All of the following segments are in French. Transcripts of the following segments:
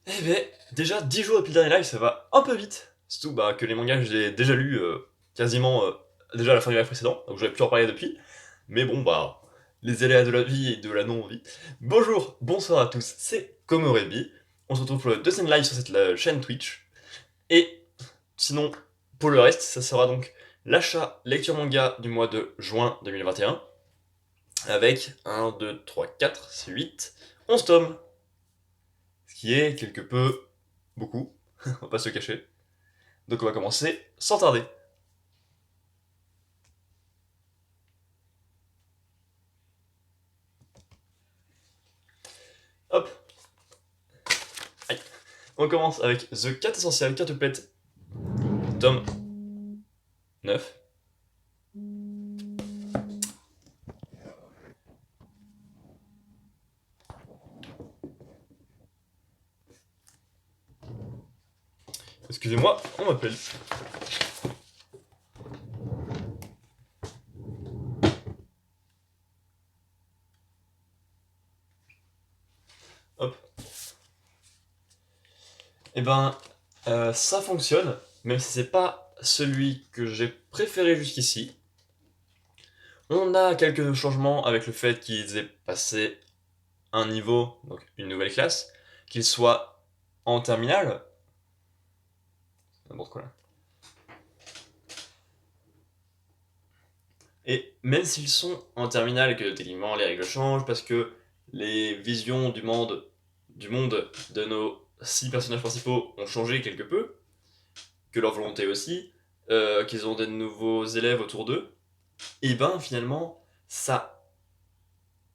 Eh ben, déjà 10 jours depuis le dernier live, ça va un peu vite. Surtout que les mangas, j'ai déjà lu quasiment déjà à la fin du live précédent, donc j'aurais pu en parler depuis. Mais bon, les aléas de la vie et de la non-vie. Bonjour, bonsoir à tous, c'est Komorebi. On se retrouve pour le deuxième live sur cette chaîne Twitch. Et sinon, pour le reste, ça sera donc l'achat lecture manga du mois de juin 2021, avec 1, 2, 3, 4, 8, 11 tomes. Ce qui est quelque peu beaucoup, on va pas se le cacher. Donc on va commencer sans tarder. Hop, aïe. On commence avec The 4 Essential Quintuplette, tome 9. Excusez-moi, on m'appelle. Hop. Et ça fonctionne, même si c'est pas celui que j'ai préféré jusqu'ici. On a quelques changements avec le fait qu'ils aient passé un niveau, donc une nouvelle classe, qu'ils soient en terminale. N'importe quoi là. Et même s'ils sont en terminale et que techniquement les règles changent parce que les visions du monde de nos 6 personnages principaux ont changé quelque peu, que leur volonté aussi, qu'ils ont des nouveaux élèves autour d'eux, et finalement ça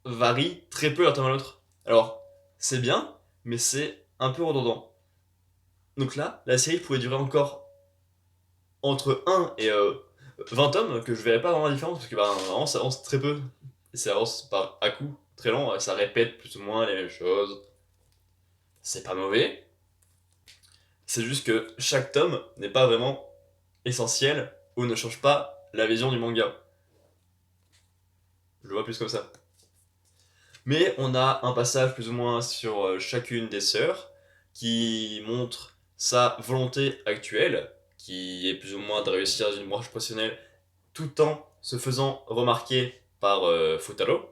varie très peu d'un tome à l'autre. Alors c'est bien, mais c'est un peu redondant. Donc là, la série pourrait durer encore entre 1 et 20 tomes que je verrais pas vraiment la différence parce que vraiment ça avance très peu. Et ça avance par à coup très lent, ça répète plus ou moins les mêmes choses. C'est pas mauvais, c'est juste que chaque tome n'est pas vraiment essentiel ou ne change pas la vision du manga. Je le vois plus comme ça. Mais on a un passage plus ou moins sur chacune des sœurs qui montre sa volonté actuelle, qui est plus ou moins de réussir dans une branche professionnelle tout en se faisant remarquer par Futaro.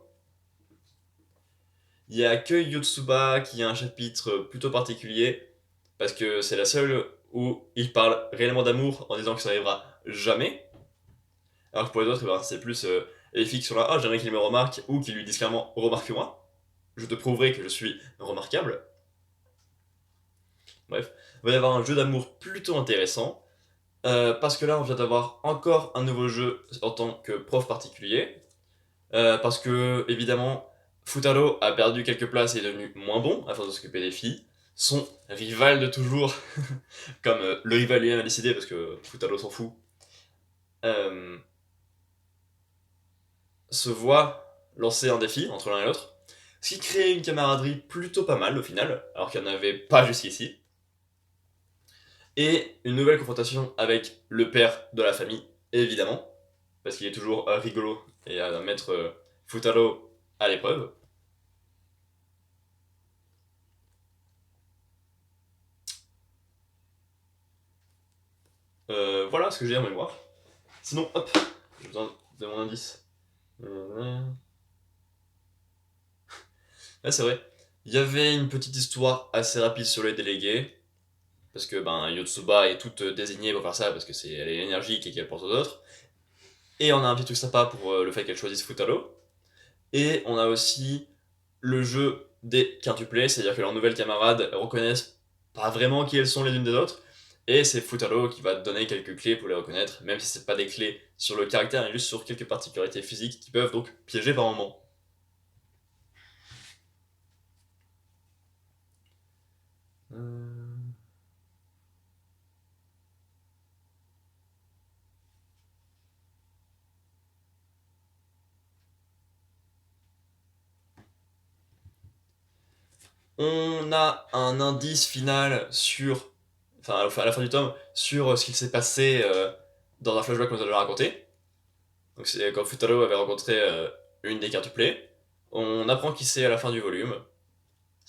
Il y a que Yotsuba qui a un chapitre plutôt particulier, parce que c'est la seule où il parle réellement d'amour en disant que ça n'arrivera jamais. Alors que pour les autres, c'est plus les filles qui sont là, ah, j'aimerais qu'il me remarque, ou qu'ils lui disent clairement, remarque-moi, je te prouverai que je suis remarquable. Bref, il va y avoir un jeu d'amour plutôt intéressant, parce que là, on vient d'avoir encore un nouveau jeu en tant que prof particulier, parce que, évidemment, Futaro a perdu quelques places et est devenu moins bon afin de s'occuper des filles. Son rival de toujours, comme le rival lui-même a décidé, parce que Futaro s'en fout, euh, se voit lancer un défi entre l'un et l'autre, ce qui crée une camaraderie plutôt pas mal au final, alors qu'il n'y en avait pas jusqu'ici, et une nouvelle confrontation avec le père de la famille, évidemment, parce qu'il est toujours rigolo et à mettre Futaro à l'épreuve. Voilà ce que j'ai en mémoire. Sinon, hop, j'ai besoin de mon indice. Là, c'est vrai. Il y avait une petite histoire assez rapide sur les délégués, parce que Yotsuba est toute désignée pour faire ça, parce que elle est énergique et qu'elle pense aux autres. Et on a un petit truc sympa pour le fait qu'elle choisisse Futaro. Et on a aussi le jeu des quintuplés, c'est-à-dire que leurs nouvelles camarades reconnaissent pas vraiment qui elles sont les unes des autres. Et c'est Futaro qui va te donner quelques clés pour les reconnaître, même si c'est pas des clés sur le caractère, mais juste sur quelques particularités physiques qui peuvent donc piéger par moments. Euh, On a un indice final sur, enfin à la fin du tome, sur ce qu'il s'est passé dans un flashback qu'on nous avait raconté. Donc c'est quand Futaro avait rencontré une des quintuplés. On apprend qui c'est à la fin du volume.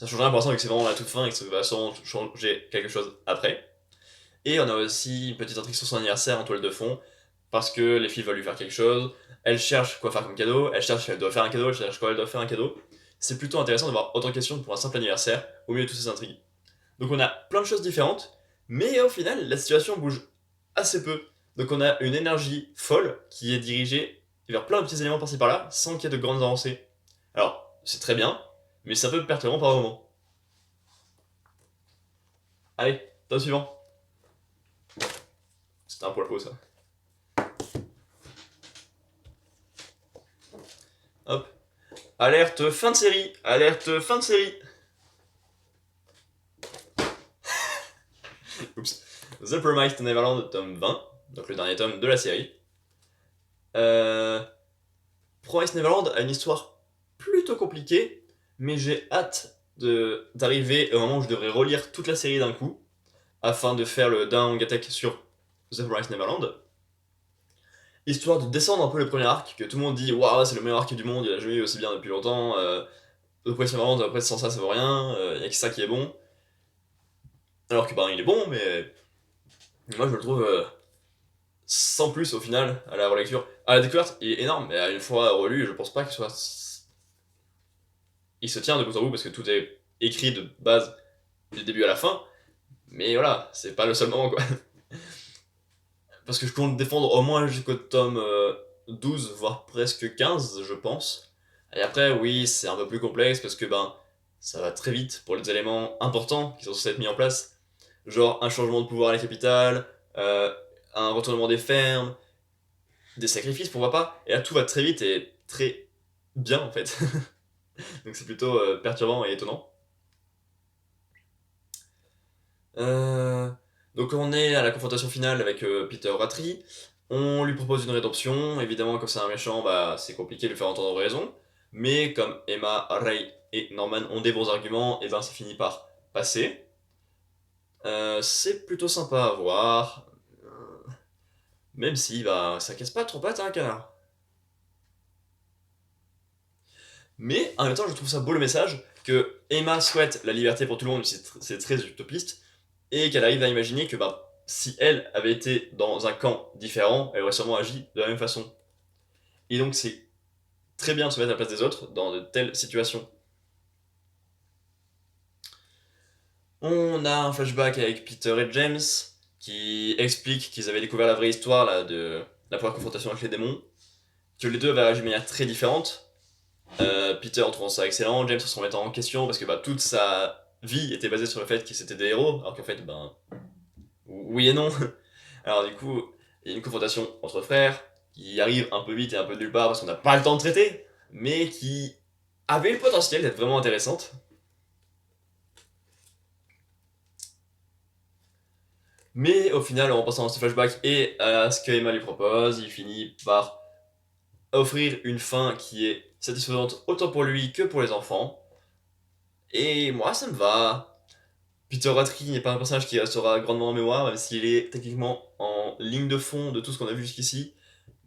Ça change rien pour l'instant vu que c'est vraiment la toute fin et que ça va sûrement changer quelque chose après. Et on a aussi une petite intrigue sur son anniversaire en toile de fond, parce que les filles veulent lui faire quelque chose, elle cherche quoi faire comme cadeau, elle cherche si elle doit faire un cadeau, elle cherche quoi elle doit faire un cadeau. C'est plutôt intéressant d'avoir autant de questions pour un simple anniversaire, au milieu de toutes ces intrigues. Donc on a plein de choses différentes, mais au final, la situation bouge assez peu. Donc on a une énergie folle qui est dirigée vers plein de petits éléments par-ci par-là, sans qu'il y ait de grandes avancées. Alors, c'est très bien, mais c'est un peu perturbant par moment. Allez, tome suivant. C'était un poil haut ça. Hop. Alerte fin de série. Alerte fin de série. Oups. The Promised Neverland, tome 20. Donc le dernier tome de la série. Promised Neverland a une histoire plutôt compliquée, mais j'ai hâte d'arriver au moment où je devrais relire toute la série d'un coup, afin de faire le down attack sur The Promised Neverland. Histoire de descendre un peu le premier arc, que tout le monde dit waouh, c'est le meilleur arc du monde, il a jamais eu aussi bien depuis longtemps. The Promised Neverland, après sans ça, ça vaut rien, il y a que ça qui est bon. Alors que il est bon, mais moi je le trouve sans plus au final, à la relecture. À la découverte, il est énorme, mais à une fois relu, je pense pas qu'il soit. Il se tient de bout en bout parce que tout est écrit de base du début à la fin, mais voilà, c'est pas le seul moment quoi. Parce que je compte défendre au moins jusqu'au tome 12, voire presque 15, je pense. Et après, oui, c'est un peu plus complexe parce que ça va très vite pour les éléments importants qui sont censés être mis en place. Genre un changement de pouvoir à la capitale, un retournement des fermes, des sacrifices, pourquoi pas. Et là, tout va très vite et très bien en fait. Donc c'est plutôt perturbant et étonnant. Euh, Donc on est à la confrontation finale avec Peter Ratry. On lui propose une rédemption. Évidemment, comme c'est un méchant, c'est compliqué de lui faire entendre raison. Mais comme Emma, Ray et Norman ont des bons arguments, et ça finit par passer. C'est plutôt sympa à voir. Même si ça casse pas trop pattes à un canard. Mais en même temps, je trouve ça beau le message que Emma souhaite la liberté pour tout le monde, c'est très utopiste, et qu'elle arrive à imaginer que si elle avait été dans un camp différent, elle aurait sûrement agi de la même façon. Et donc c'est très bien de se mettre à la place des autres dans de telles situations. On a un flashback avec Peter et James qui expliquent qu'ils avaient découvert la vraie histoire là, de la première confrontation avec les démons, que les deux avaient réagi de manière très différente. Peter en trouvant ça excellent, James en se remettant en question parce que toute sa vie était basée sur le fait qu'ils étaient des héros, alors qu'en fait, oui et non. Alors du coup, il y a une confrontation entre frères qui arrive un peu vite et un peu de nulle part parce qu'on n'a pas le temps de traiter, mais qui avait le potentiel d'être vraiment intéressante. Mais au final, en passant à ce flashback et à ce que Emma lui propose, il finit par offrir une fin qui est satisfaisante autant pour lui que pour les enfants. Et moi, ça me va. Peter Ratry n'est pas un personnage qui restera grandement en mémoire, même s'il est techniquement en ligne de fond de tout ce qu'on a vu jusqu'ici.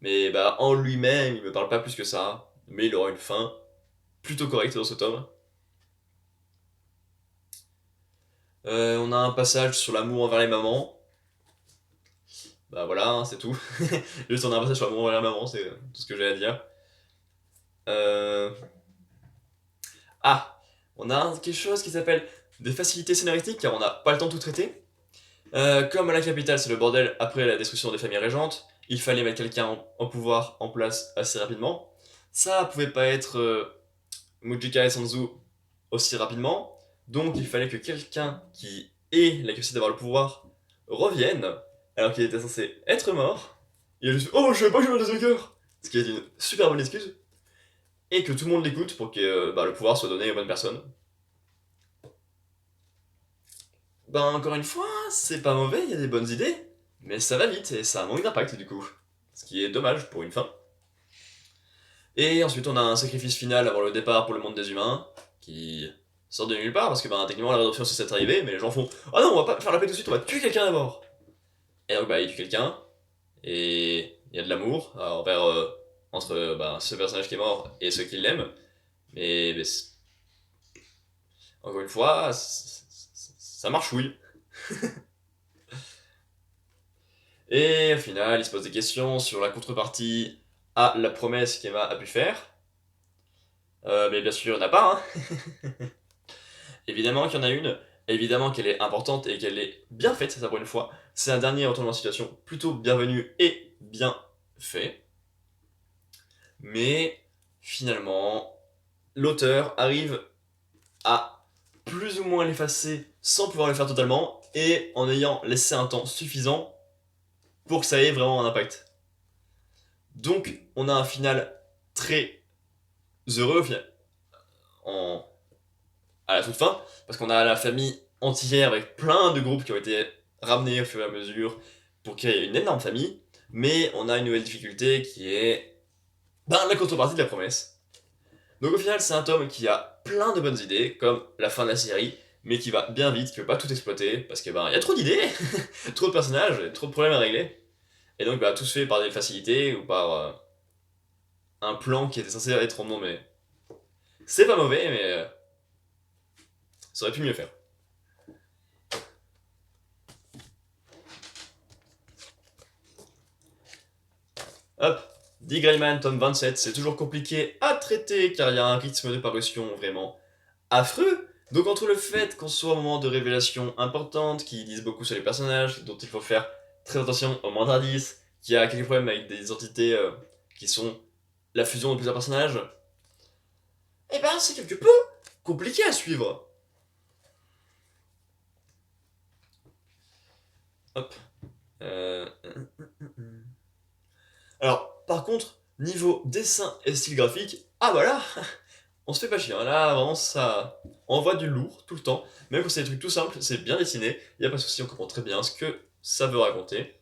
Mais en lui-même, il me parle pas plus que ça. Mais il aura une fin plutôt correcte dans ce tome. On a un passage sur l'amour envers les mamans. Voilà, hein, c'est tout. Juste on a un passage sur l'amour envers les mamans, c'est tout ce que j'ai à dire. Euh... Ah, on a quelque chose qui s'appelle des facilités scénaristiques, car on n'a pas le temps de tout traiter. Comme à la capitale, c'est le bordel après la destruction des familles régentes, il fallait mettre quelqu'un en pouvoir en place assez rapidement. Ça pouvait pas être Mujika et Sanzu aussi rapidement, donc il fallait que quelqu'un qui ait la capacité d'avoir le pouvoir revienne, alors qu'il était censé être mort. Il a juste fait, oh, je savais pas que j'avais un deuxième cœur, ce qui est une super bonne excuse, et que tout le monde l'écoute pour que le pouvoir soit donné aux bonnes personnes. Encore une fois, c'est pas mauvais, il y a des bonnes idées, mais ça va vite et ça manque d'impact du coup. Ce qui est dommage pour une fin. Et ensuite, on a un sacrifice final avant le départ pour le monde des humains, qui sort de nulle part, parce que techniquement la rédemption c'est cette arrivée, mais les gens font ah non, on va pas faire la paix tout de suite, on va tuer quelqu'un d'abord. Et donc il tue quelqu'un, et il y a de l'amour envers entre ce personnage qui est mort et ceux qui l'aiment, mais Encore une fois, ça marchouille. Et au final, il se pose des questions sur la contrepartie à la promesse qu'Emma a pu faire. Mais bien sûr, il n'y en a pas, hein. Évidemment qu'il y en a une, évidemment qu'elle est importante et qu'elle est bien faite, ça pour une fois. C'est un dernier retournement de situation plutôt bienvenu et bien fait. Mais finalement, l'auteur arrive à plus ou moins l'effacer sans pouvoir le faire totalement et en ayant laissé un temps suffisant pour que ça ait vraiment un impact. Donc, on a un final très heureux en... à la toute fin, parce qu'on a la famille entière avec plein de groupes qui ont été ramenés au fur et à mesure pour créer une énorme famille, mais on a une nouvelle difficulté qui est la contrepartie de la promesse. Donc au final, c'est un tome qui a plein de bonnes idées, comme la fin de la série, mais qui va bien vite, qui veut pas tout exploiter, parce que il y a trop d'idées, trop de personnages, et trop de problèmes à régler, et donc tout se fait par des facilités ou par un plan qui était censé être rondement, mais c'est pas mauvais, mais ça aurait pu mieux faire. Hop, Dick Grayman, tome 27, c'est toujours compliqué à traiter car il y a un rythme de parution vraiment affreux. Donc entre le fait qu'on soit au moment de révélations importantes, qui disent beaucoup sur les personnages, dont il faut faire très attention au moindre indice, qu'il y a quelques problèmes avec des entités qui sont la fusion de plusieurs personnages, eh ben c'est quelque peu compliqué à suivre. Hop. Alors, par contre, niveau dessin et style graphique, ah voilà, on se fait pas chier, hein. Là vraiment ça envoie du lourd tout le temps, même quand c'est des trucs tout simples, c'est bien dessiné, y a pas de souci, on comprend très bien ce que ça veut raconter,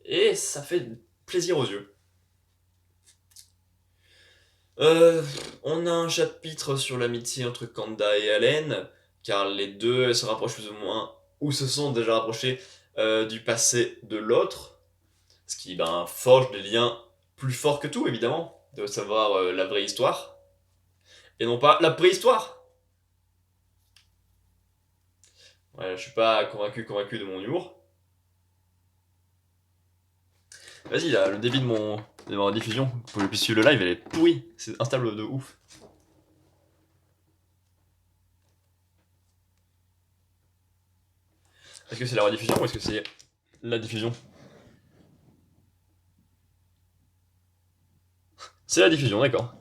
et ça fait plaisir aux yeux. Euh, on a un chapitre sur l'amitié entre Kanda et Allen, car les deux se rapprochent plus ou moins, ou se sont déjà rapprochés du passé de l'autre, ce qui forge des liens plus forts que tout, évidemment, de savoir la vraie histoire, et non pas la préhistoire. Ouais, je suis pas convaincu de mon humour. Vas-y, là, le débit de ma diffusion, pour que je puisse suivre le live, elle est pourrie. C'est instable de ouf. Est-ce que c'est la rediffusion ou est-ce que c'est la diffusion? C'est la diffusion, d'accord.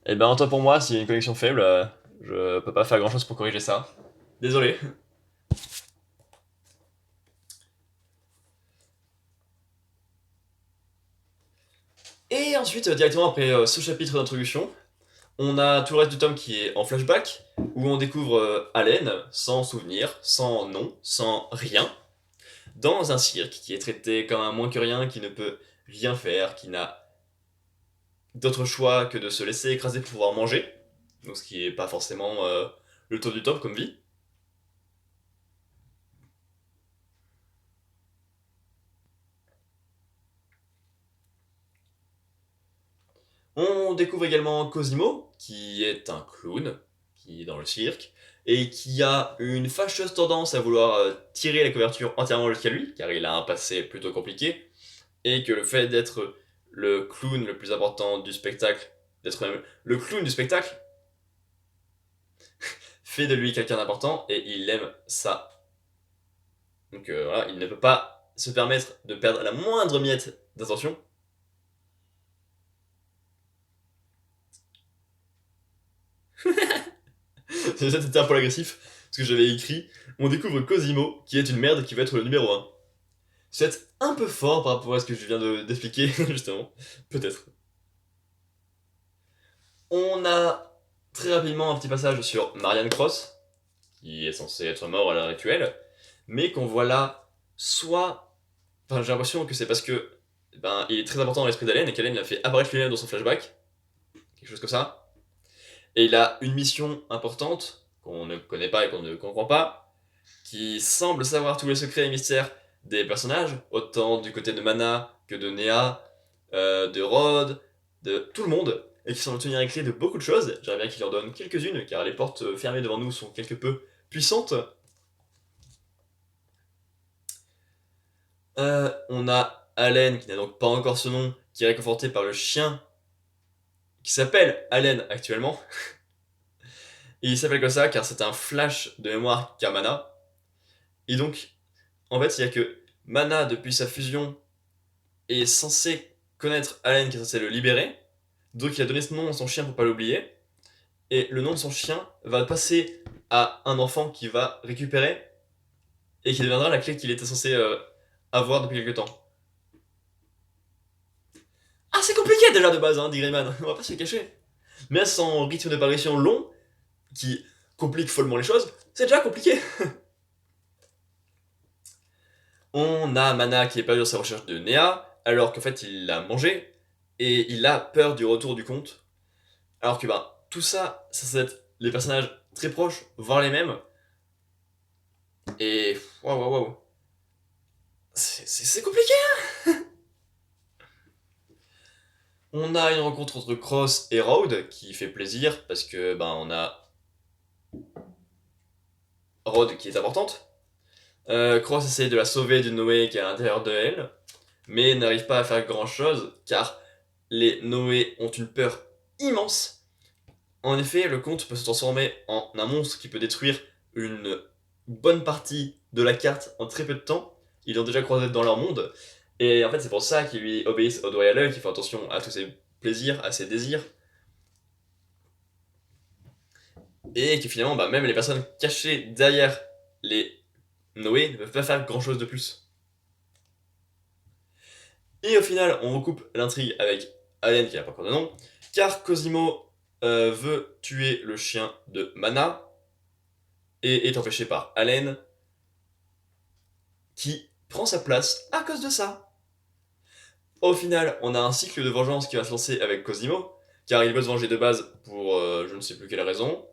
Et ben, toi pour moi, s'il y a une connexion faible, je peux pas faire grand chose pour corriger ça. Désolé. Et ensuite, directement après ce chapitre d'introduction, on a tout le reste du tome qui est en flashback, où on découvre Allen, sans souvenir, sans nom, sans rien, dans un cirque qui est traité comme un moins que rien, qui ne peut rien faire, qui n'a d'autre choix que de se laisser écraser pour pouvoir manger, donc ce qui est pas forcément le top du top comme vie. On découvre également Cosimo, qui est un clown, qui est dans le cirque, et qui a une fâcheuse tendance à vouloir tirer la couverture entièrement jusqu'à lui, car il a un passé plutôt compliqué, et que le fait d'être le clown le plus important du spectacle, d'être même le clown du spectacle, fait de lui quelqu'un d'important, et il aime ça. Donc voilà, il ne peut pas se permettre de perdre la moindre miette d'attention. C'était un peu agressif, parce que j'avais écrit on découvre Cosimo, qui est une merde qui va être le numéro 1. C'est un peu fort par rapport à ce que je viens d'expliquer, justement. Peut-être. On a très rapidement un petit passage sur Marianne Cross, qui est censé être mort à l'heure actuelle, mais qu'on voit là, soit. Enfin, j'ai l'impression que c'est parce que. Il est très important dans l'esprit d'Allen et qu'Allen l'a fait apparaître lui-même dans son flashback, quelque chose comme ça. Et il a une mission importante, qu'on ne connaît pas et qu'on ne comprend pas, qui semble savoir tous les secrets et mystères des personnages, autant du côté de Mana que de Nea, de Rod, de tout le monde, et qui semble tenir les clés de beaucoup de choses. J'aimerais bien qu'il en donne quelques-unes, car les portes fermées devant nous sont quelque peu puissantes. On a Allen, qui n'a donc pas encore ce nom, qui est réconforté par le chien, qui s'appelle Allen actuellement. Et il s'appelle comme ça car c'est un flash de mémoire qu'a Mana. Et donc, en fait, il y a que Mana, depuis sa fusion, est censé connaître Allen, qui est censé le libérer. Donc il a donné ce nom à son chien pour pas l'oublier. Et le nom de son chien va passer à un enfant qui va récupérer et qui deviendra la clé qu'il était censé avoir depuis quelque temps. Ah, c'est compliqué déjà de base, hein, dit Greyman, on va pas se le cacher. Mais sans rythme de parution long, qui complique follement les choses, c'est déjà compliqué. On a Mana qui est perdu dans sa recherche de Nea, alors qu'en fait il l'a mangé, et il a peur du retour du conte. Alors que tout ça, ça va être les personnages très proches, voire les mêmes. Et waouh waouh waouh. C'est compliqué. On a une rencontre entre Cross et Rhodes qui fait plaisir parce que on a Rhodes qui est importante. Cross essaye de la sauver du Noé qui est à l'intérieur de elle, mais n'arrive pas à faire grand chose car les Noé ont une peur immense. En effet, le comte peut se transformer en un monstre qui peut détruire une bonne partie de la carte en très peu de temps. Ils l'ont déjà croisé dans leur monde. Et en fait, c'est pour ça qu'ils lui obéissent au doigt et à l'œil, qu'ils font attention à tous ses plaisirs, à ses désirs. Et que finalement, même les personnes cachées derrière les Noé ne peuvent pas faire grand chose de plus. Et au final, on recoupe l'intrigue avec Allen, qui n'a pas encore de nom, car Cosimo veut tuer le chien de Mana, et est empêché par Allen, qui prend sa place à cause de ça. Au final, on a un cycle de vengeance qui va se lancer avec Cosimo, car il veut se venger de base pour je ne sais plus quelle raison,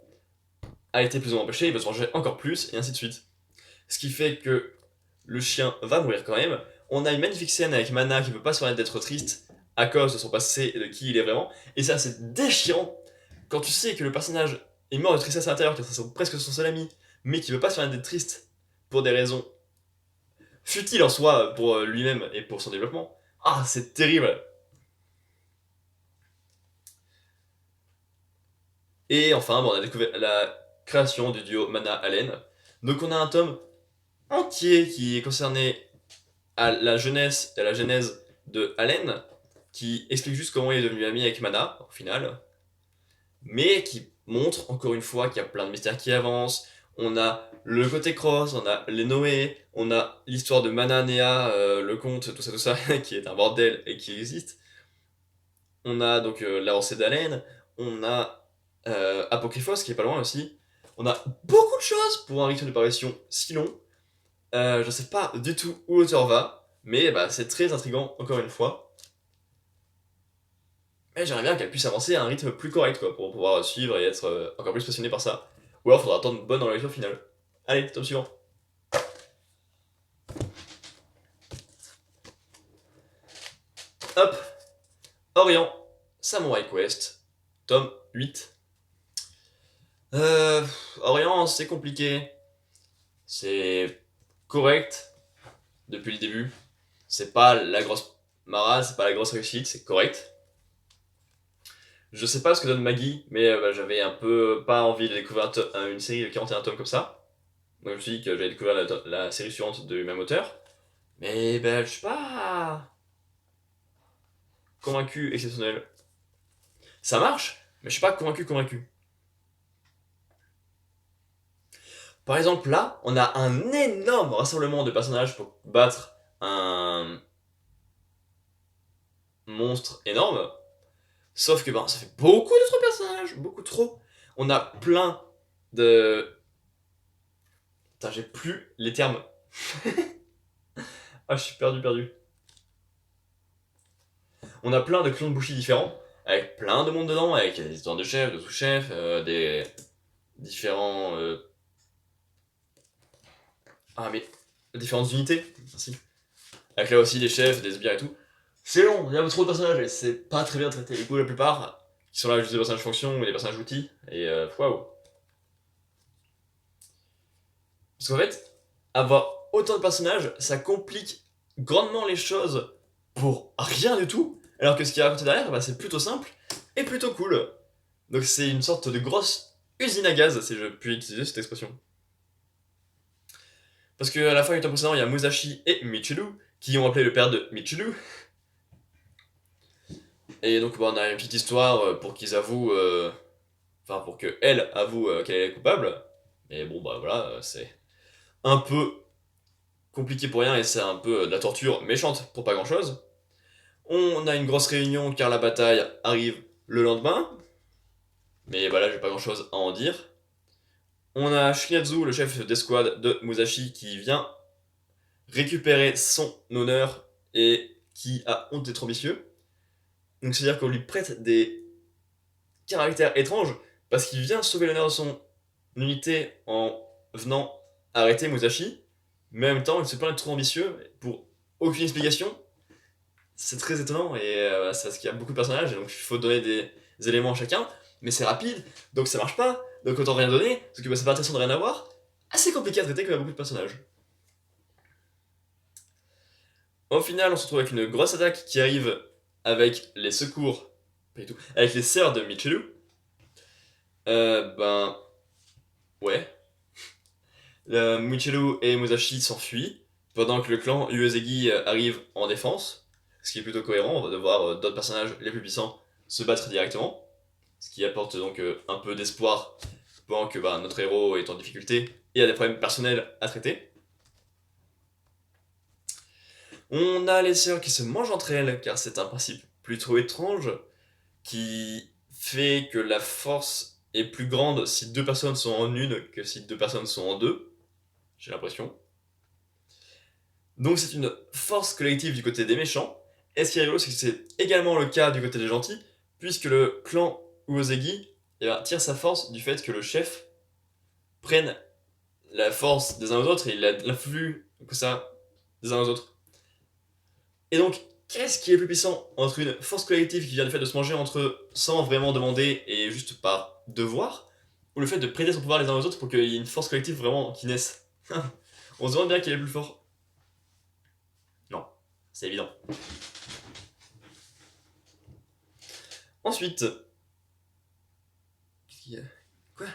a été plus ou moins empêché, il veut se venger encore plus, et ainsi de suite. Ce qui fait que le chien va mourir quand même. On a une magnifique scène avec Mana qui ne peut pas se permettre d'être triste à cause de son passé et de qui il est vraiment, et ça c'est déchirant quand tu sais que le personnage est mort de tristesse à l'intérieur, car c'est presque son seul ami, mais qui veut pas se permettre d'être triste pour des raisons futiles en soi pour lui-même et pour son développement. Ah, c'est terrible. Et enfin, on a découvert la création du duo Mana-Allen. Donc on a un tome entier qui est concerné à la jeunesse et à la genèse de Allen, qui explique juste comment il est devenu ami avec Mana, au final, mais qui montre encore une fois qu'il y a plein de mystères qui avancent. On a le côté cross, on a les Noé, on a l'histoire de Mana, Nea, le conte, tout ça, qui est un bordel et qui existe. On a donc l'avancée d'Allen, on a Apocryphos qui est pas loin aussi. On a beaucoup de choses pour un rythme de parution si long. Je sais pas du tout où l'auteur va, mais c'est très intriguant encore une fois. Mais j'aimerais bien qu'elle puisse avancer à un rythme plus correct quoi, pour pouvoir suivre et être encore plus passionné par ça. Ou alors faudra attendre une bonne dans la lecture finale. Allez, tome suivant. Hop, Orient, Samurai Quest, tome 8. Orient, c'est compliqué. C'est correct depuis le début. C'est pas la grosse marade, c'est pas la grosse réussite, c'est correct. Je sais pas ce que donne Maggie, mais j'avais un peu pas envie de découvrir une série de 41 tomes comme ça. Donc je me suis dit que j'allais découvrir la série suivante du même auteur. Mais je suis pas convaincu exceptionnel. Ça marche, mais je suis pas convaincu. Par exemple, là, on a un énorme rassemblement de personnages pour battre un monstre énorme. Sauf que ça fait beaucoup de trop personnages, beaucoup trop. On a plein de... Putain, j'ai plus les termes. Ah, je suis perdu. On a plein de clones de Bushi différents, avec plein de monde dedans, avec des histoires de chefs, de sous-chefs, des différents... Ah mais... différentes unités, ainsi. Avec là aussi des chefs, des sbires et tout. C'est long, il y a trop de personnages et c'est pas très bien traité. Du coup, la plupart qui sont là juste des personnages fonctions ou des personnages outils, et waouh. Parce qu'en fait, avoir autant de personnages, ça complique grandement les choses pour rien du tout, alors que ce qui est raconté derrière, bah, c'est plutôt simple et plutôt cool. Donc c'est une sorte de grosse usine à gaz, si je puis utiliser cette expression. Parce qu'à la fin du temps précédent, il y a Musashi et Michiru, qui ont appelé le père de Michiru. Et donc bah, on a une petite histoire pour qu'ils avouent... Enfin, pour qu'elle avoue qu'elle est coupable. Mais bon, bah voilà, c'est un peu compliqué pour rien et c'est un peu de la torture méchante pour pas grand chose. On a une grosse réunion car la bataille arrive le lendemain. Mais voilà, j'ai pas grand chose à en dire. On a Shinatsu, le chef d'escouade de Musashi, qui vient récupérer son honneur et qui a honte d'être ambitieux. Donc c'est-à-dire qu'on lui prête des caractères étranges parce qu'il vient sauver l'honneur de son unité en venant arrêter Musashi, mais en même temps il se plaint d'être trop ambitieux pour aucune explication. C'est très étonnant et c'est parce qu'il y a beaucoup de personnages et donc il faut donner des éléments à chacun, mais c'est rapide donc ça marche pas, donc autant rien donner, parce que bah, c'est pas intéressant de rien avoir. Assez compliqué à traiter quand il y a beaucoup de personnages. Au final, on se retrouve avec une grosse attaque qui arrive avec les secours, pas du tout, avec les sœurs de Michiru. Ben. Ouais. Michiru et Musashi s'enfuient, pendant que le clan Uezegi arrive en défense, ce qui est plutôt cohérent, on va devoir d'autres personnages les plus puissants se battre directement, ce qui apporte donc un peu d'espoir pendant que bah, notre héros est en difficulté et a des problèmes personnels à traiter. On a les sœurs qui se mangent entre elles, car c'est un principe plutôt étrange, qui fait que la force est plus grande si deux personnes sont en une que si deux personnes sont en deux, j'ai l'impression. Donc c'est une force collective du côté des méchants, et ce qui est rigolo, c'est que c'est également le cas du côté des gentils, puisque le clan Uozegi tire sa force du fait que le chef prenne la force des uns aux autres et il l'influe que ça des uns aux autres. Et donc, qu'est-ce qui est plus puissant entre une force collective qui vient du fait de se manger entre eux sans vraiment demander et juste par devoir, ou le fait de prêter son pouvoir les uns aux autres pour qu'il y ait une force collective vraiment qui naisse? On se demande bien qui est le plus fort. Non, c'est évident. Ensuite. Qu'est-ce qu'il y a? Quoi?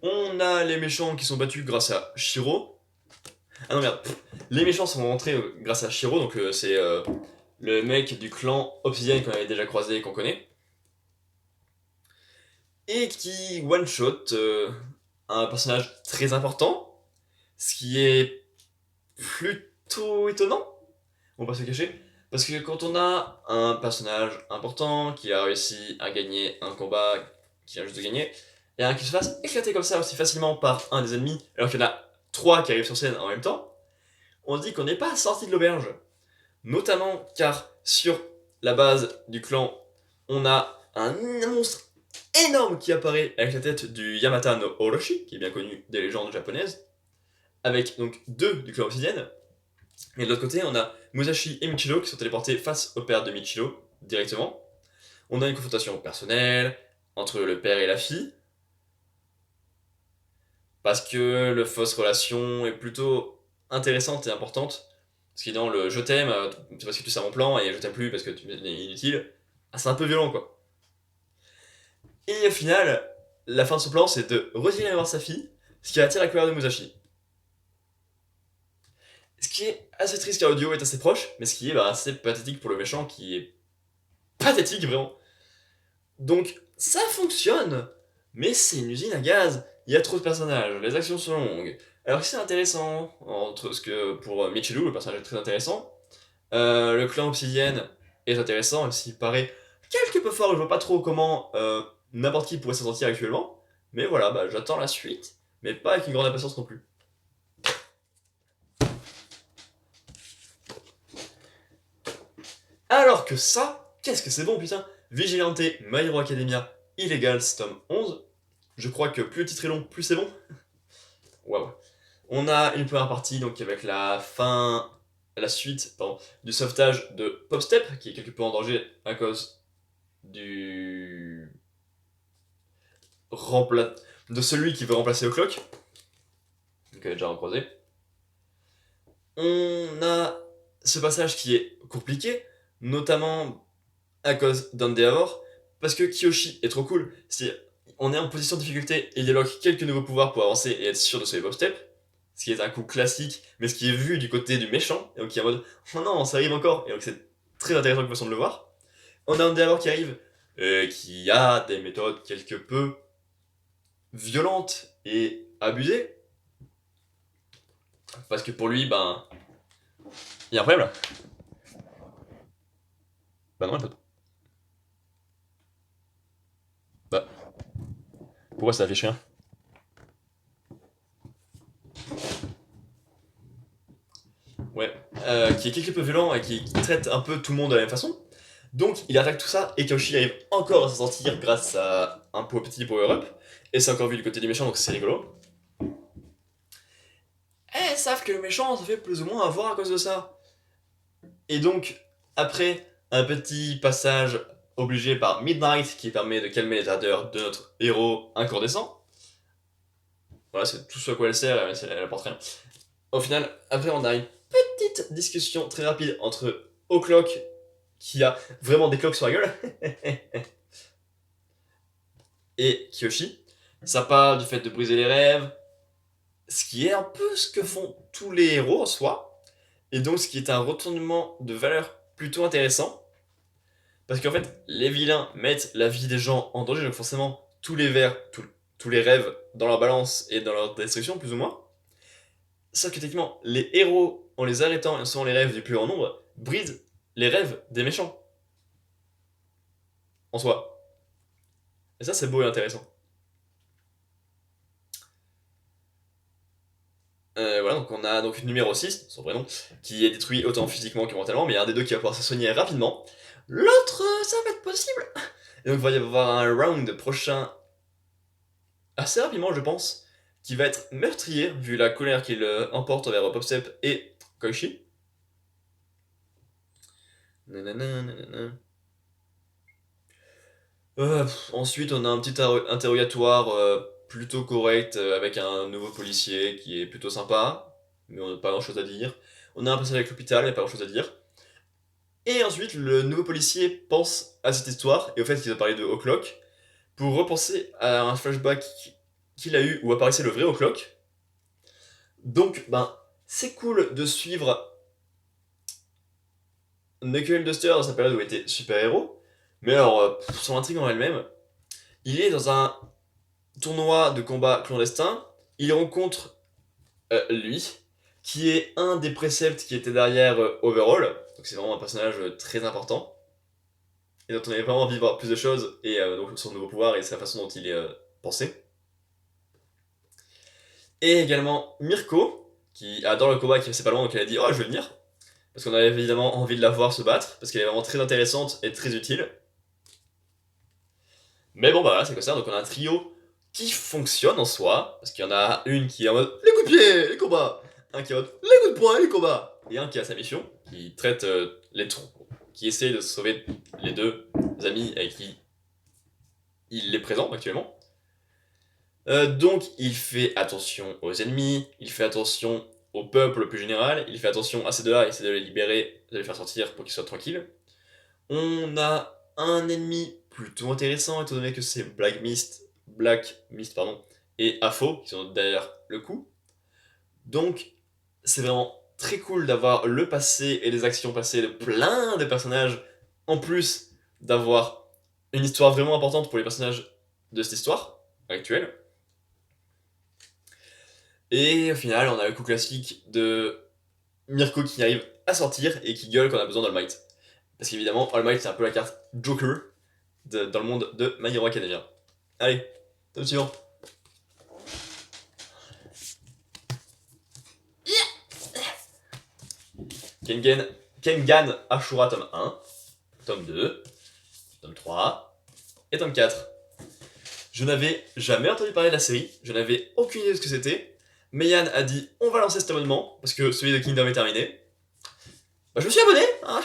On a les méchants qui sont battus grâce à Shiro. Ah non merde, les méchants sont rentrés grâce à Shiro, donc c'est le mec du clan Obsidian qu'on avait déjà croisé et qu'on connaît. Et qui one-shot un personnage très important, ce qui est plutôt étonnant, on va pas se cacher, parce que quand on a un personnage important qui a réussi à gagner un combat, qui vient juste de gagner, et un qui se fasse éclater comme ça aussi facilement par un des ennemis, alors qu'il y en a trois qui arrivent sur scène en même temps, on dit qu'on n'est pas sorti de l'auberge. Notamment car sur la base du clan, on a un monstre énorme qui apparaît avec la tête du Yamata no Orochi, qui est bien connu des légendes japonaises, avec donc deux du clan Obsidienne. Et de l'autre côté, on a Musashi et Michiro qui sont téléportés face au père de Michiro directement. On a une confrontation personnelle entre le père et la fille, parce que le fausse relation est plutôt intéressante et importante. Parce que dans le je t'aime, c'est parce que tu sais mon plan, et je t'aime plus parce que tu es inutile. Ah, c'est un peu violent quoi. Et au final, la fin de son plan, c'est de retirer voir sa fille, ce qui attire la colère de Musashi. Ce qui est assez triste car l'audio est assez proche, mais ce qui est assez pathétique pour le méchant qui est pathétique vraiment. Donc ça fonctionne, mais c'est une usine à gaz. Il y a trop de personnages, les actions sont longues. Alors que c'est intéressant, entre ce que pour Michiru, le personnage est très intéressant. Le clan Obsidienne est intéressant, même s'il paraît quelque peu fort, je vois pas trop comment n'importe qui pourrait s'en sortir actuellement. Mais voilà, j'attends la suite, mais pas avec une grande impatience non plus. Alors que ça, qu'est-ce que c'est bon putain! Vigilante My Hero Academia Illegals tome 11. Je crois que plus le titre est long, plus c'est bon. Waouh. On a une première partie donc avec la suite pardon, du sauvetage de Popstep, qui est quelque peu en danger à cause du de celui qui veut remplacer O'Clock, donc déjà recroisé. On a ce passage qui est compliqué, notamment à cause d'Endeavor, parce que Kiyoshi est trop cool. On est en position de difficulté et il débloque quelques nouveaux pouvoirs pour avancer et être sûr de sauver Popstep, ce qui est un coup classique, mais ce qui est vu du côté du méchant, et donc qui est en mode oh non, ça arrive encore, et donc c'est très intéressant comme façon de le voir. On a Endeavor qui arrive, qui a des méthodes quelque peu violentes et abusées, parce que pour lui, ben, il y a un problème là. Bah non, il y a pas de- Bah, pourquoi ça affiche rien? Ouais, qui est quelque peu violent et qui traite un peu tout le monde de la même façon. Donc il attaque tout ça et Kyoshi arrive encore à s'en sortir grâce à un petit power-up. Et c'est encore vu du côté du méchant, donc c'est rigolo. Et savent que le méchant se fait plus ou moins avoir à cause de ça. Et donc, après un petit passage obligé par Midnight qui permet de calmer les ardeurs de notre héros incandescent. Voilà, c'est tout ce à quoi elle sert, elle apporte rien. Au final, après on a une petite discussion très rapide entre O'Clock, qui a vraiment des cloques sur la gueule, et Kiyoshi. Ça part du fait de briser les rêves, ce qui est un peu ce que font tous les héros en soi, et donc ce qui est un retournement de valeur plutôt intéressant, parce qu'en fait, les vilains mettent la vie des gens en danger, donc forcément, tous les rêves dans leur balance et dans leur destruction, plus ou moins. Sauf que techniquement, les héros, en les arrêtant et en sauvant les rêves du plus grand nombre, brisent les rêves des méchants, en soi. Et ça, c'est beau et intéressant. Voilà, donc on a donc numéro 6, son prénom, qui est détruit autant physiquement que mentalement, mais il y a un des deux qui va pouvoir se soigner rapidement. L'autre, ça va être possible. Et donc il va y avoir un round prochain, assez rapidement je pense, qui va être meurtrier, vu la colère qu'il emporte envers Popstep et Koichi. Nanana, nanana. Ensuite, on a un petit interrogatoire plutôt correct avec un nouveau policier qui est plutôt sympa, mais on n'a pas grand chose à dire. On a un passage avec l'hôpital, mais pas grand chose à dire. Et ensuite, le nouveau policier pense à cette histoire et au fait qu'il a parlé de O'Clock pour repenser à un flashback qu'il a eu où apparaissait le vrai O'Clock. Donc, ben, c'est cool de suivre Knuckle Duster dans sa période où il était super-héros, mais alors, son intrigue en elle-même, il est dans un tournoi de combat clandestin, il rencontre lui, qui est un des préceptes qui était derrière Overall, donc c'est vraiment un personnage très important, et dont on avait vraiment envie de voir plus de choses, et donc son nouveau pouvoir et sa façon dont il est pensé. Et également Mirko, qui adore le combat et qui passait pas loin, donc elle a dit « Oh, je vais venir !» Parce qu'on avait évidemment envie de la voir se battre, parce qu'elle est vraiment très intéressante et très utile. Mais bon, bah voilà, c'est comme ça, donc on a un trio qui fonctionne en soi, parce qu'il y en a une qui est en mode les coups de pied, les combats, un qui est en mode les coups de poing, les combats, et un qui a sa mission, qui traite les trous, qui essaie de sauver les deux amis avec qui il est présent actuellement. Donc il fait attention aux ennemis, il fait attention au peuple plus général, il fait attention à ces deux-là, il essaie de les libérer, de les faire sortir pour qu'ils soient tranquilles. On a un ennemi plutôt intéressant étant donné que c'est Black Mist pardon, et Afo qui sont derrière le coup. Donc c'est vraiment très cool d'avoir le passé et les actions passées de plein de personnages, en plus d'avoir une histoire vraiment importante pour les personnages de cette histoire actuelle. Et au final, on a le coup classique de Mirko qui arrive à sortir et qui gueule qu'on a besoin d'All Might. Parce qu'évidemment, All Might c'est un peu la carte Joker dans le monde de My Hero Academia. Allez, top suivant. Kengan Ashura tome 1, tome 2, tome 3 et tome 4. Je n'avais jamais entendu parler de la série, je n'avais aucune idée de ce que c'était, Meian a dit on va lancer cet abonnement parce que celui de Kingdom est terminé. Bah, je me suis abonné, hein.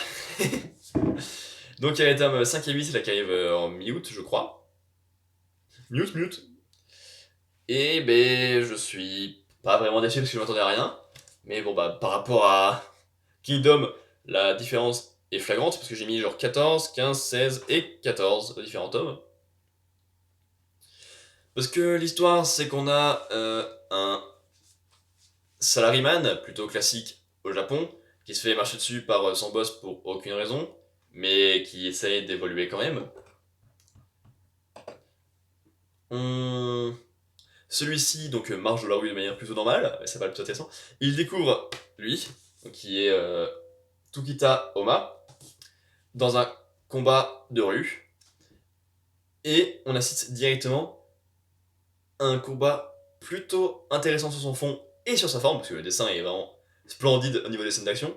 Donc il y a les tomes 5 et 8 là qui arrivent en mi-août, je crois. Mi-août. Et ben je suis pas vraiment déçu parce que je m'attendais à rien. Mais bon bah par rapport à Kingdom, la différence est flagrante parce que j'ai mis genre 14, 15, 16 et 14 différents tomes. Parce que l'histoire c'est qu'on a un salaryman plutôt classique au Japon qui se fait marcher dessus par son boss pour aucune raison, mais qui essaye d'évoluer quand même. On Celui-ci donc marche de la rue de manière plutôt normale, mais ça va plutôt intéressant. Il découvre lui, donc, qui est Tukita Oma, dans un combat de rue, et on assiste directement à un combat plutôt intéressant sur son fond et sur sa forme, parce que le dessin est vraiment splendide au niveau des scènes d'action.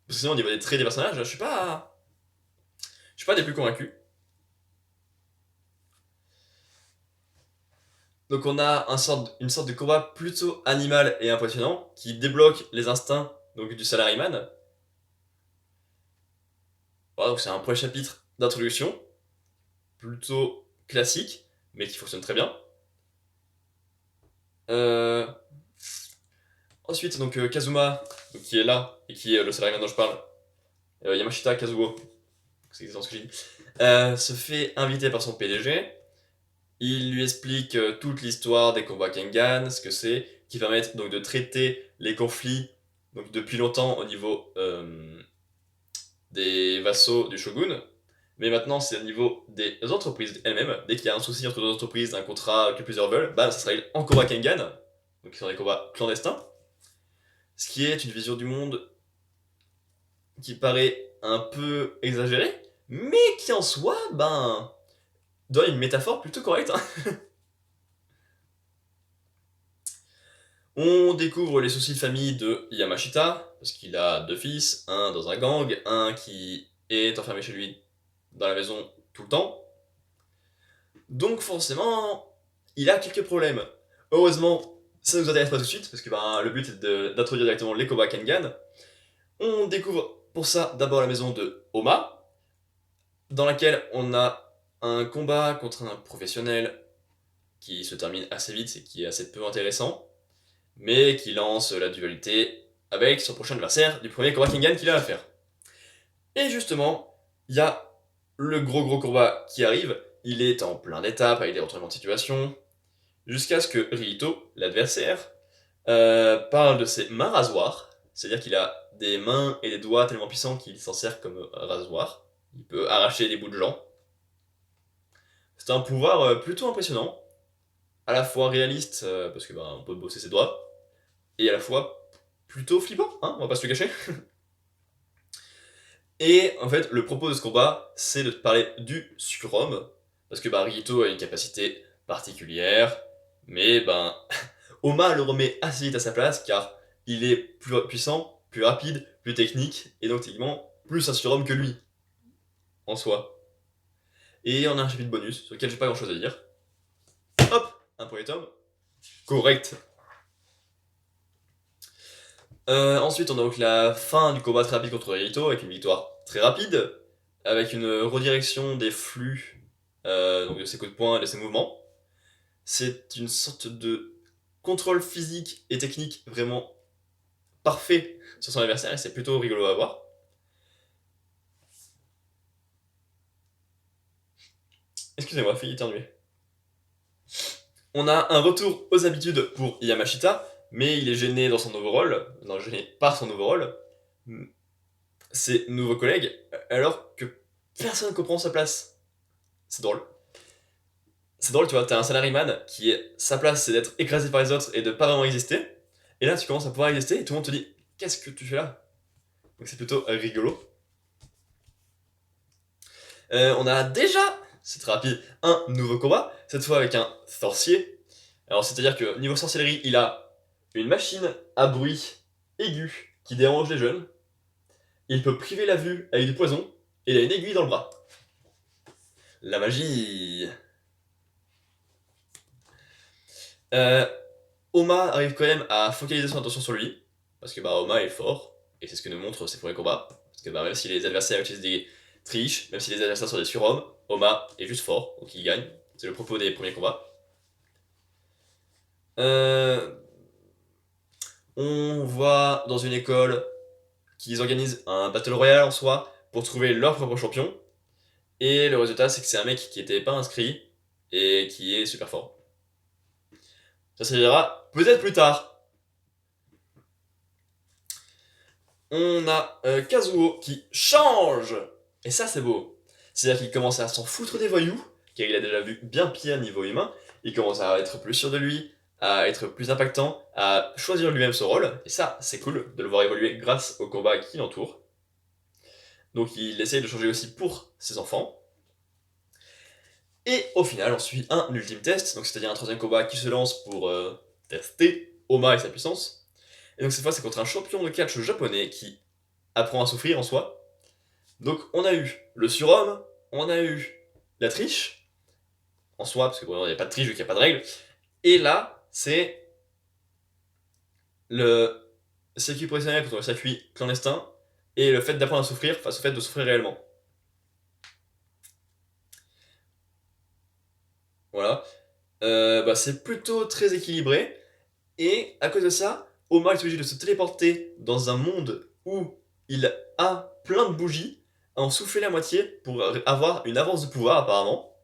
Parce que sinon au niveau des traits des personnages, je suis pas des plus convaincus. Donc on a une sorte de combat plutôt animal et impressionnant qui débloque les instincts donc, du salaryman. Voilà, donc c'est un premier chapitre d'introduction, plutôt classique, mais qui fonctionne très bien. Euh, Ensuite, donc Kazuma, donc, qui est là, et qui est le salaryman dont je parle, Yamashita Kazuo, c'est exactement ce que j'ai dit, se fait inviter par son PDG. Il lui explique toute l'histoire des combats Kengan, ce que c'est, qui permettent donc de traiter les conflits donc, depuis longtemps au niveau des vassaux du shogun. Mais maintenant, c'est au niveau des entreprises elles-mêmes. Dès qu'il y a un souci entre deux entreprises, un contrat que plusieurs veulent, bah, ça se règle en combat Kengan, donc qui sont des combats clandestins. Ce qui est une vision du monde qui paraît un peu exagérée, mais qui en soi, ben, donne une métaphore plutôt correcte. Hein. On découvre les soucis de famille de Yamashita, parce qu'il a deux fils, un dans un gang, un qui est enfermé chez lui dans la maison tout le temps. Donc forcément, il a quelques problèmes. Heureusement, ça ne nous intéresse pas tout de suite, parce que ben, le but est d'introduire directement les combats Kengan. On découvre pour ça d'abord la maison de Oma, dans laquelle on a un combat contre un professionnel qui se termine assez vite et qui est assez peu intéressant, mais qui lance la dualité avec son prochain adversaire du premier combat Kengan qu'il a à faire. Et justement, il y a le gros combat qui arrive, il est en plein d'étapes avec des retournements de situation, jusqu'à ce que Rito, l'adversaire, parle de ses mains rasoirs, c'est-à-dire qu'il a des mains et des doigts tellement puissants qu'il s'en sert comme rasoir, il peut arracher des bouts de gens. C'est un pouvoir plutôt impressionnant, à la fois réaliste, parce que on peut bosser ses doigts, et à la fois plutôt flippant, hein, on va pas se le cacher. Et en fait, le propos de ce combat, c'est de parler du surhomme, parce que Rito a une capacité particulière, mais Oma le remet assez vite à sa place, car il est plus puissant, plus rapide, plus technique, et donc techniquement plus un surhomme que lui, en soi. Et on a un chapitre bonus, sur lequel j'ai pas grand chose à dire. Hop, un premier tome. Correct. Ensuite, on a donc la fin du combat très rapide contre Rito, avec une victoire très rapide, avec une redirection des flux, donc de ses coups de poing et de ses mouvements. C'est une sorte de contrôle physique et technique vraiment parfait sur son adversaire, et c'est plutôt rigolo à voir. Excusez-moi, failli éternuer. On a un retour aux habitudes pour Yamashita, mais il est gêné dans son nouveau rôle, non, gêné par son nouveau rôle, ses nouveaux collègues, alors que personne ne comprend sa place. C'est drôle. C'est drôle, tu vois, t'as un salaryman qui est sa place, c'est d'être écrasé par les autres et de pas vraiment exister, et là tu commences à pouvoir exister et tout le monde te dit qu'est-ce que tu fais là? Donc c'est plutôt rigolo. On a déjà, c'est très rapide, un nouveau combat, cette fois avec un sorcier. Alors c'est-à-dire que niveau sorcellerie, il a une machine à bruit aigu qui dérange les jeunes, il peut priver la vue avec du poison, et il a une aiguille dans le bras. La magie. Euh, Oma arrive quand même à focaliser son attention sur lui, parce que bah Oma est fort, et c'est ce que nous montrent ses premiers combats. Parce que bah, même si les adversaires utilisent des triches, même si les adversaires sont des surhommes, Oma est juste fort, donc il gagne. C'est le propos des premiers combats. On voit dans une école qu'ils organisent un battle royale en soi pour trouver leur propre champion. Et le résultat, c'est que c'est un mec qui était pas inscrit et qui est super fort. Ça s'arrivera peut-être plus tard. On a Kazuo qui change. Et ça, c'est beau. C'est-à-dire qu'il commence à s'en foutre des voyous, car il a déjà vu bien pire niveau humain. Il commence à être plus sûr de lui, à être plus impactant, à choisir lui-même son rôle. Et ça, c'est cool de le voir évoluer grâce au combat qui l'entoure. Donc il essaye de changer aussi pour ses enfants. Et au final, on suit un ultime test, donc c'est-à-dire un troisième combat qui se lance pour tester Oma et sa puissance. Et donc cette fois, c'est contre un champion de catch japonais qui apprend à souffrir en soi. Donc on a eu le surhomme, on a eu la triche, en soi, parce qu'il n'y a pas de triche vu qu'il n'y a pas de règle. Et là, c'est le circuit professionnel contre le circuit clandestin, et le fait d'apprendre à souffrir face au fait de souffrir réellement. Voilà. C'est plutôt très équilibré. Et à cause de ça, Omar est obligé de se téléporter dans un monde où il a plein de bougies, à en souffler la moitié pour avoir une avance de pouvoir apparemment.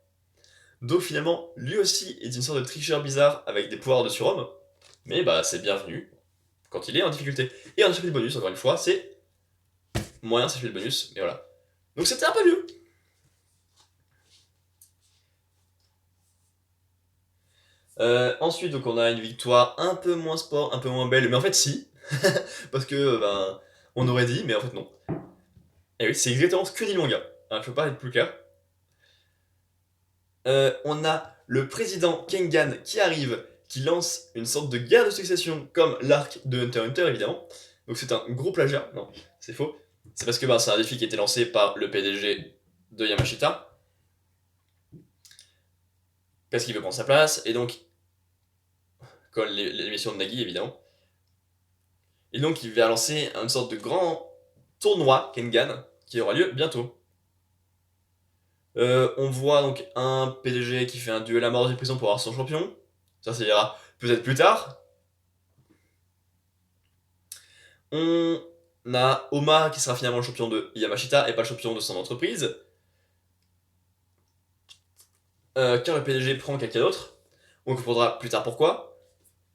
Donc finalement, lui aussi est une sorte de tricheur bizarre avec des pouvoirs de surhomme. Mais bah c'est bienvenu quand il est en difficulté. Et un circuit de bonus, encore une fois, c'est moyen circuit de bonus, mais voilà. Donc c'était un peu mieux. Ensuite, donc on a une victoire un peu moins sport, un peu moins belle, mais en fait si, parce que on aurait dit, mais en fait non. Et oui, c'est exactement ce que dit le manga. Je peux pas être plus clair. On a le président Kengan qui arrive, qui lance une sorte de guerre de succession, comme l'arc de Hunter x Hunter évidemment. Donc c'est un gros plagiat, non, c'est faux. C'est parce que c'est un défi qui a été lancé par le PDG de Yamashita, parce qu'il veut prendre sa place, et donc, comme l'émission de Nagi évidemment. Et donc il va lancer une sorte de grand tournoi Kengan qui aura lieu bientôt. On voit donc un PDG qui fait un duel à mort d'une prison pour avoir son champion. Ça ira peut-être plus tard. On a Oma qui sera finalement le champion de Yamashita et pas le champion de son entreprise. Car le PDG prend quelqu'un d'autre. On comprendra plus tard pourquoi.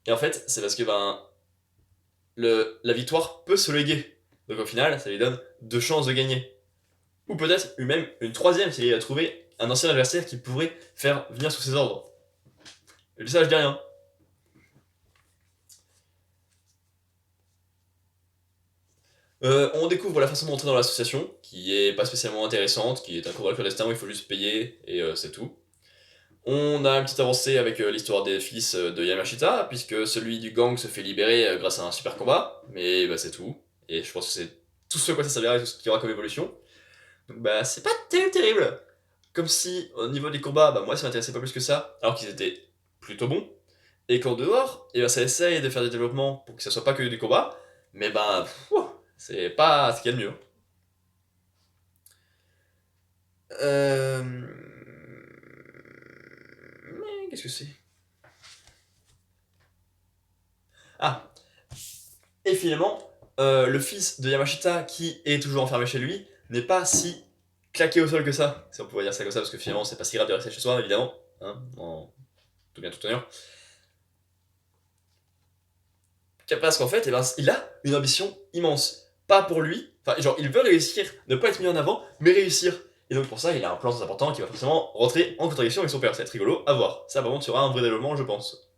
Et en fait, c'est parce que la victoire peut se léguer. Donc au final, ça lui donne 2 chances de gagner. Ou peut-être même une troisième s'il a trouvé un ancien adversaire qui pourrait faire venir sous ses ordres. Et ça, je dis rien. On découvre la façon d'entrer dans l'association, qui est pas spécialement intéressante, qui est un combat clandestin où il faut juste payer et c'est tout. On a une petite avancée avec l'histoire des fils de Yamashita, puisque celui du gang se fait libérer grâce à un super combat, mais c'est tout. Et je pense que c'est tout ce à quoi ça servira et tout ce qu'il y aura comme évolution. Donc c'est pas terrible. Comme si au niveau des combats, moi ça m'intéressait pas plus que ça, alors qu'ils étaient plutôt bons. Et qu'en dehors, ça essaye de faire des développements pour que ça soit pas que du combat, mais c'est pas ce qu'il y a de mieux. Euh... Mais qu'est-ce que c'est? Ah, et finalement, le fils de Yamashita, qui est toujours enfermé chez lui, n'est pas si claqué au sol que ça, si on pouvait dire ça comme ça, parce que finalement, c'est pas si grave de rester chez soi, évidemment, hein, en tout bien tout honneur. Parce qu'en fait, il a une ambition immense. Pas pour lui, il veut réussir, ne pas être mis en avant, mais réussir. Et donc pour ça, il a un plan très important qui va forcément rentrer en contradiction avec son père. Ça va être rigolo, à voir. Ça, par contre, sera un vrai développement, je pense.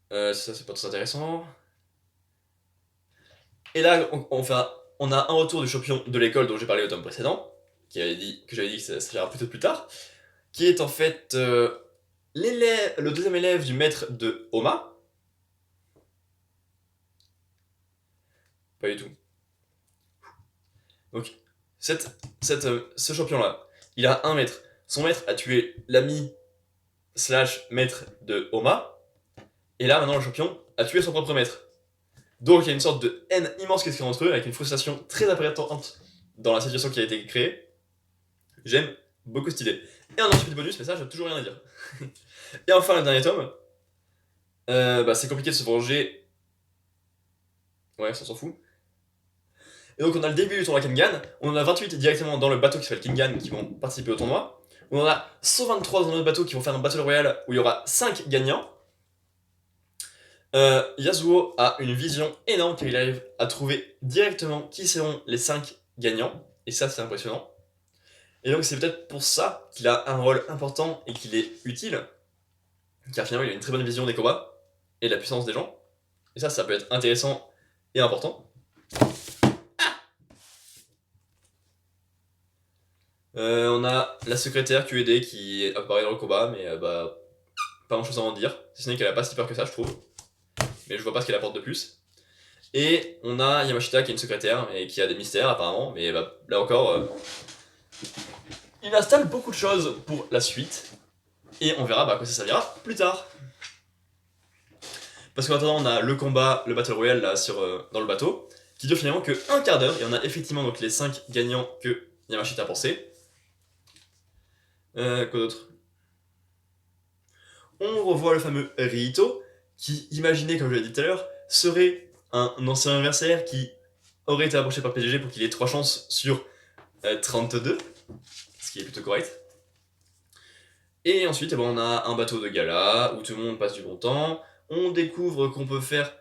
Ça, c'est pas très intéressant. Et là, on a un retour du champion de l'école dont j'ai parlé au tome précédent, que j'avais dit que ça sera peut-être plus tard, qui est en fait le deuxième élève du maître de Oma. Pas du tout. Donc, ce champion-là, il a un maître. Son maître a tué l'ami slash maître de Homa. Et là, maintenant, le champion a tué son propre maître. Donc, il y a une sorte de haine immense qui se crée entre eux, avec une frustration très apparaissante dans la situation qui a été créée. J'aime beaucoup cette idée. Et un autre petit bonus, mais ça, j'ai toujours rien à dire. Et enfin, le dernier tome. C'est compliqué de se venger. Ouais, ça s'en fout. Et donc, on a le début du tournoi Kengan. On en a 28 directement dans le bateau qui s'appelle Kengan qui vont participer au tournoi. On en a 123 dans notre bateau qui vont faire un Battle Royale où il y aura 5 gagnants. Yasuo a une vision énorme car il arrive à trouver directement qui seront les 5 gagnants. Et ça, c'est impressionnant. Et donc, c'est peut-être pour ça qu'il a un rôle important et qu'il est utile. Car finalement, il a une très bonne vision des combats et de la puissance des gens. Et ça peut être intéressant et important. On a la secrétaire QED qui apparaît dans le combat, mais pas grand chose à en dire. Si ce n'est qu'elle a pas si peur que ça, je trouve. Mais je vois pas ce qu'elle apporte de plus. Et on a Yamashita qui est une secrétaire et qui a des mystères apparemment, mais là encore, il installe beaucoup de choses pour la suite. Et on verra à quoi ça servira plus tard. Parce qu'en attendant, on a le combat, le Battle Royale là, dans le bateau, qui dure finalement que un quart d'heure, et on a effectivement donc les 5 gagnants que Yamashita a pensé. Quoi d'autre? On revoit le fameux Rito, qui, imaginé comme je l'ai dit tout à l'heure, serait un ancien adversaire qui aurait été approché par PGG pour qu'il ait 3 chances sur 32, ce qui est plutôt correct. Et ensuite, on a un bateau de gala où tout le monde passe du bon temps. On découvre qu'on peut faire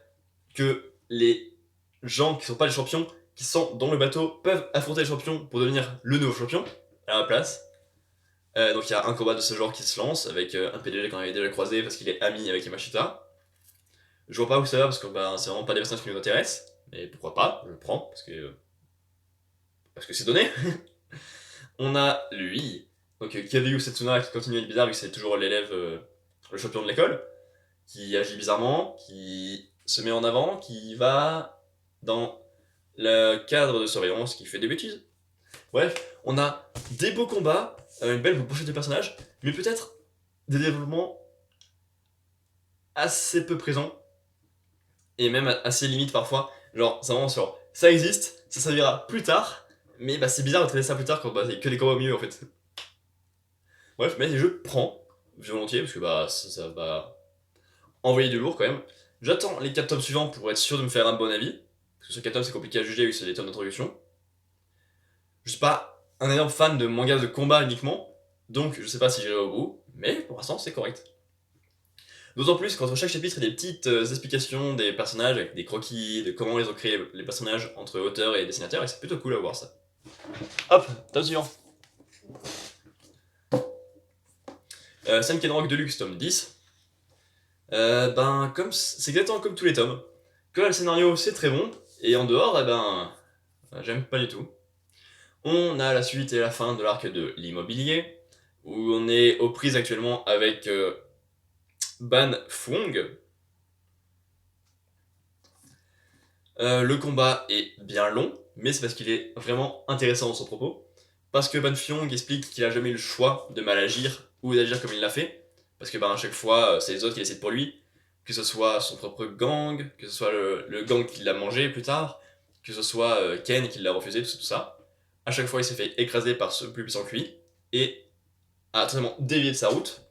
que les gens qui sont pas les champions, qui sont dans le bateau, peuvent affronter les champions pour devenir le nouveau champion à la place. Donc il y a un combat de ce genre qui se lance avec un PDG qu'on avait déjà croisé parce qu'il est ami avec Yamashita. Je vois pas où ça va parce que c'est vraiment pas des personnages qui nous intéressent, mais pourquoi pas, je le prends parce que c'est donné. On a lui, donc Kiryu Setsuna qui continue à être bizarre vu que c'est toujours l'élève, le champion de l'école, qui agit bizarrement, qui se met en avant, qui va dans le cadre de surveillance, qui fait des bêtises. Bref, on a des beaux combats, une belle pochette de personnages, mais peut-être des développements assez peu présents, et même assez limites parfois. Genre, c'est vraiment sur ça existe, ça servira plus tard, mais c'est bizarre de traiter ça plus tard quand c'est que des combats au milieu en fait. Bref, mais je prends volontiers parce que ça va envoyer du lourd quand même. J'attends les 4 tomes suivants pour être sûr de me faire un bon avis, parce que sur 4 tomes c'est compliqué à juger vu que c'est des tomes d'introduction. Je suis pas un énorme fan de mangas de combat uniquement, donc je sais pas si j'irai au bout, mais pour l'instant c'est correct. D'autant plus qu'entre chaque chapitre, il y a des petites explications des personnages avec des croquis, de comment ils ont créé les personnages entre auteurs et dessinateurs, et c'est plutôt cool à voir ça. Hop, tome suivant. Senken Rock Deluxe, tome 10. C'est exactement comme tous les tomes. Que là, le scénario c'est très bon, et en dehors, j'aime pas du tout. On a la suite et la fin de l'arc de l'immobilier, où on est aux prises actuellement avec Ban Fuong. Le combat est bien long, mais c'est parce qu'il est vraiment intéressant dans son propos. Parce que Ban Fuong explique qu'il a jamais eu le choix de mal agir ou d'agir comme il l'a fait. Parce que à chaque fois, c'est les autres qui décident pour lui. Que ce soit son propre gang, que ce soit le gang qui l'a mangé plus tard, que ce soit Ken qui l'a refusé, tout ça. À chaque fois, il s'est fait écraser par ce plus puissant que lui et a totalement dévié de sa route.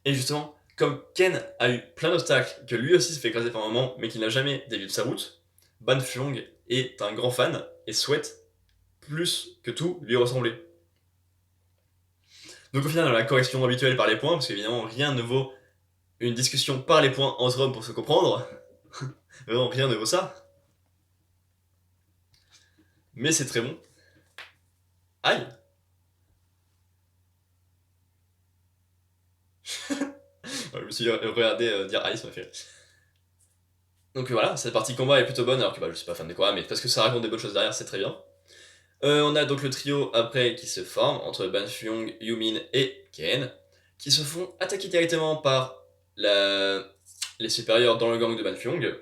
Et justement, comme Ken a eu plein d'obstacles, que lui aussi s'est fait écraser par un moment, mais qu'il n'a jamais dévié de sa route, Ban Fuong est un grand fan et souhaite plus que tout lui ressembler. Donc au final, on a la correction habituelle par les points, parce qu'évidemment, rien ne vaut une discussion par les points entre hommes pour se comprendre. Vraiment, rien ne vaut ça. Mais c'est très bon. Aïe. Je me suis regardé dire aïe, ça m'a fait. Donc voilà, cette partie combat est plutôt bonne, alors que je suis pas fan de quoi, mais parce que ça raconte des bonnes choses derrière, c'est très bien. On a donc le trio après qui se forme entre Ban Fuong, Yumin et Ken, qui se font attaquer directement par les supérieurs dans le gang de Ban Fuong,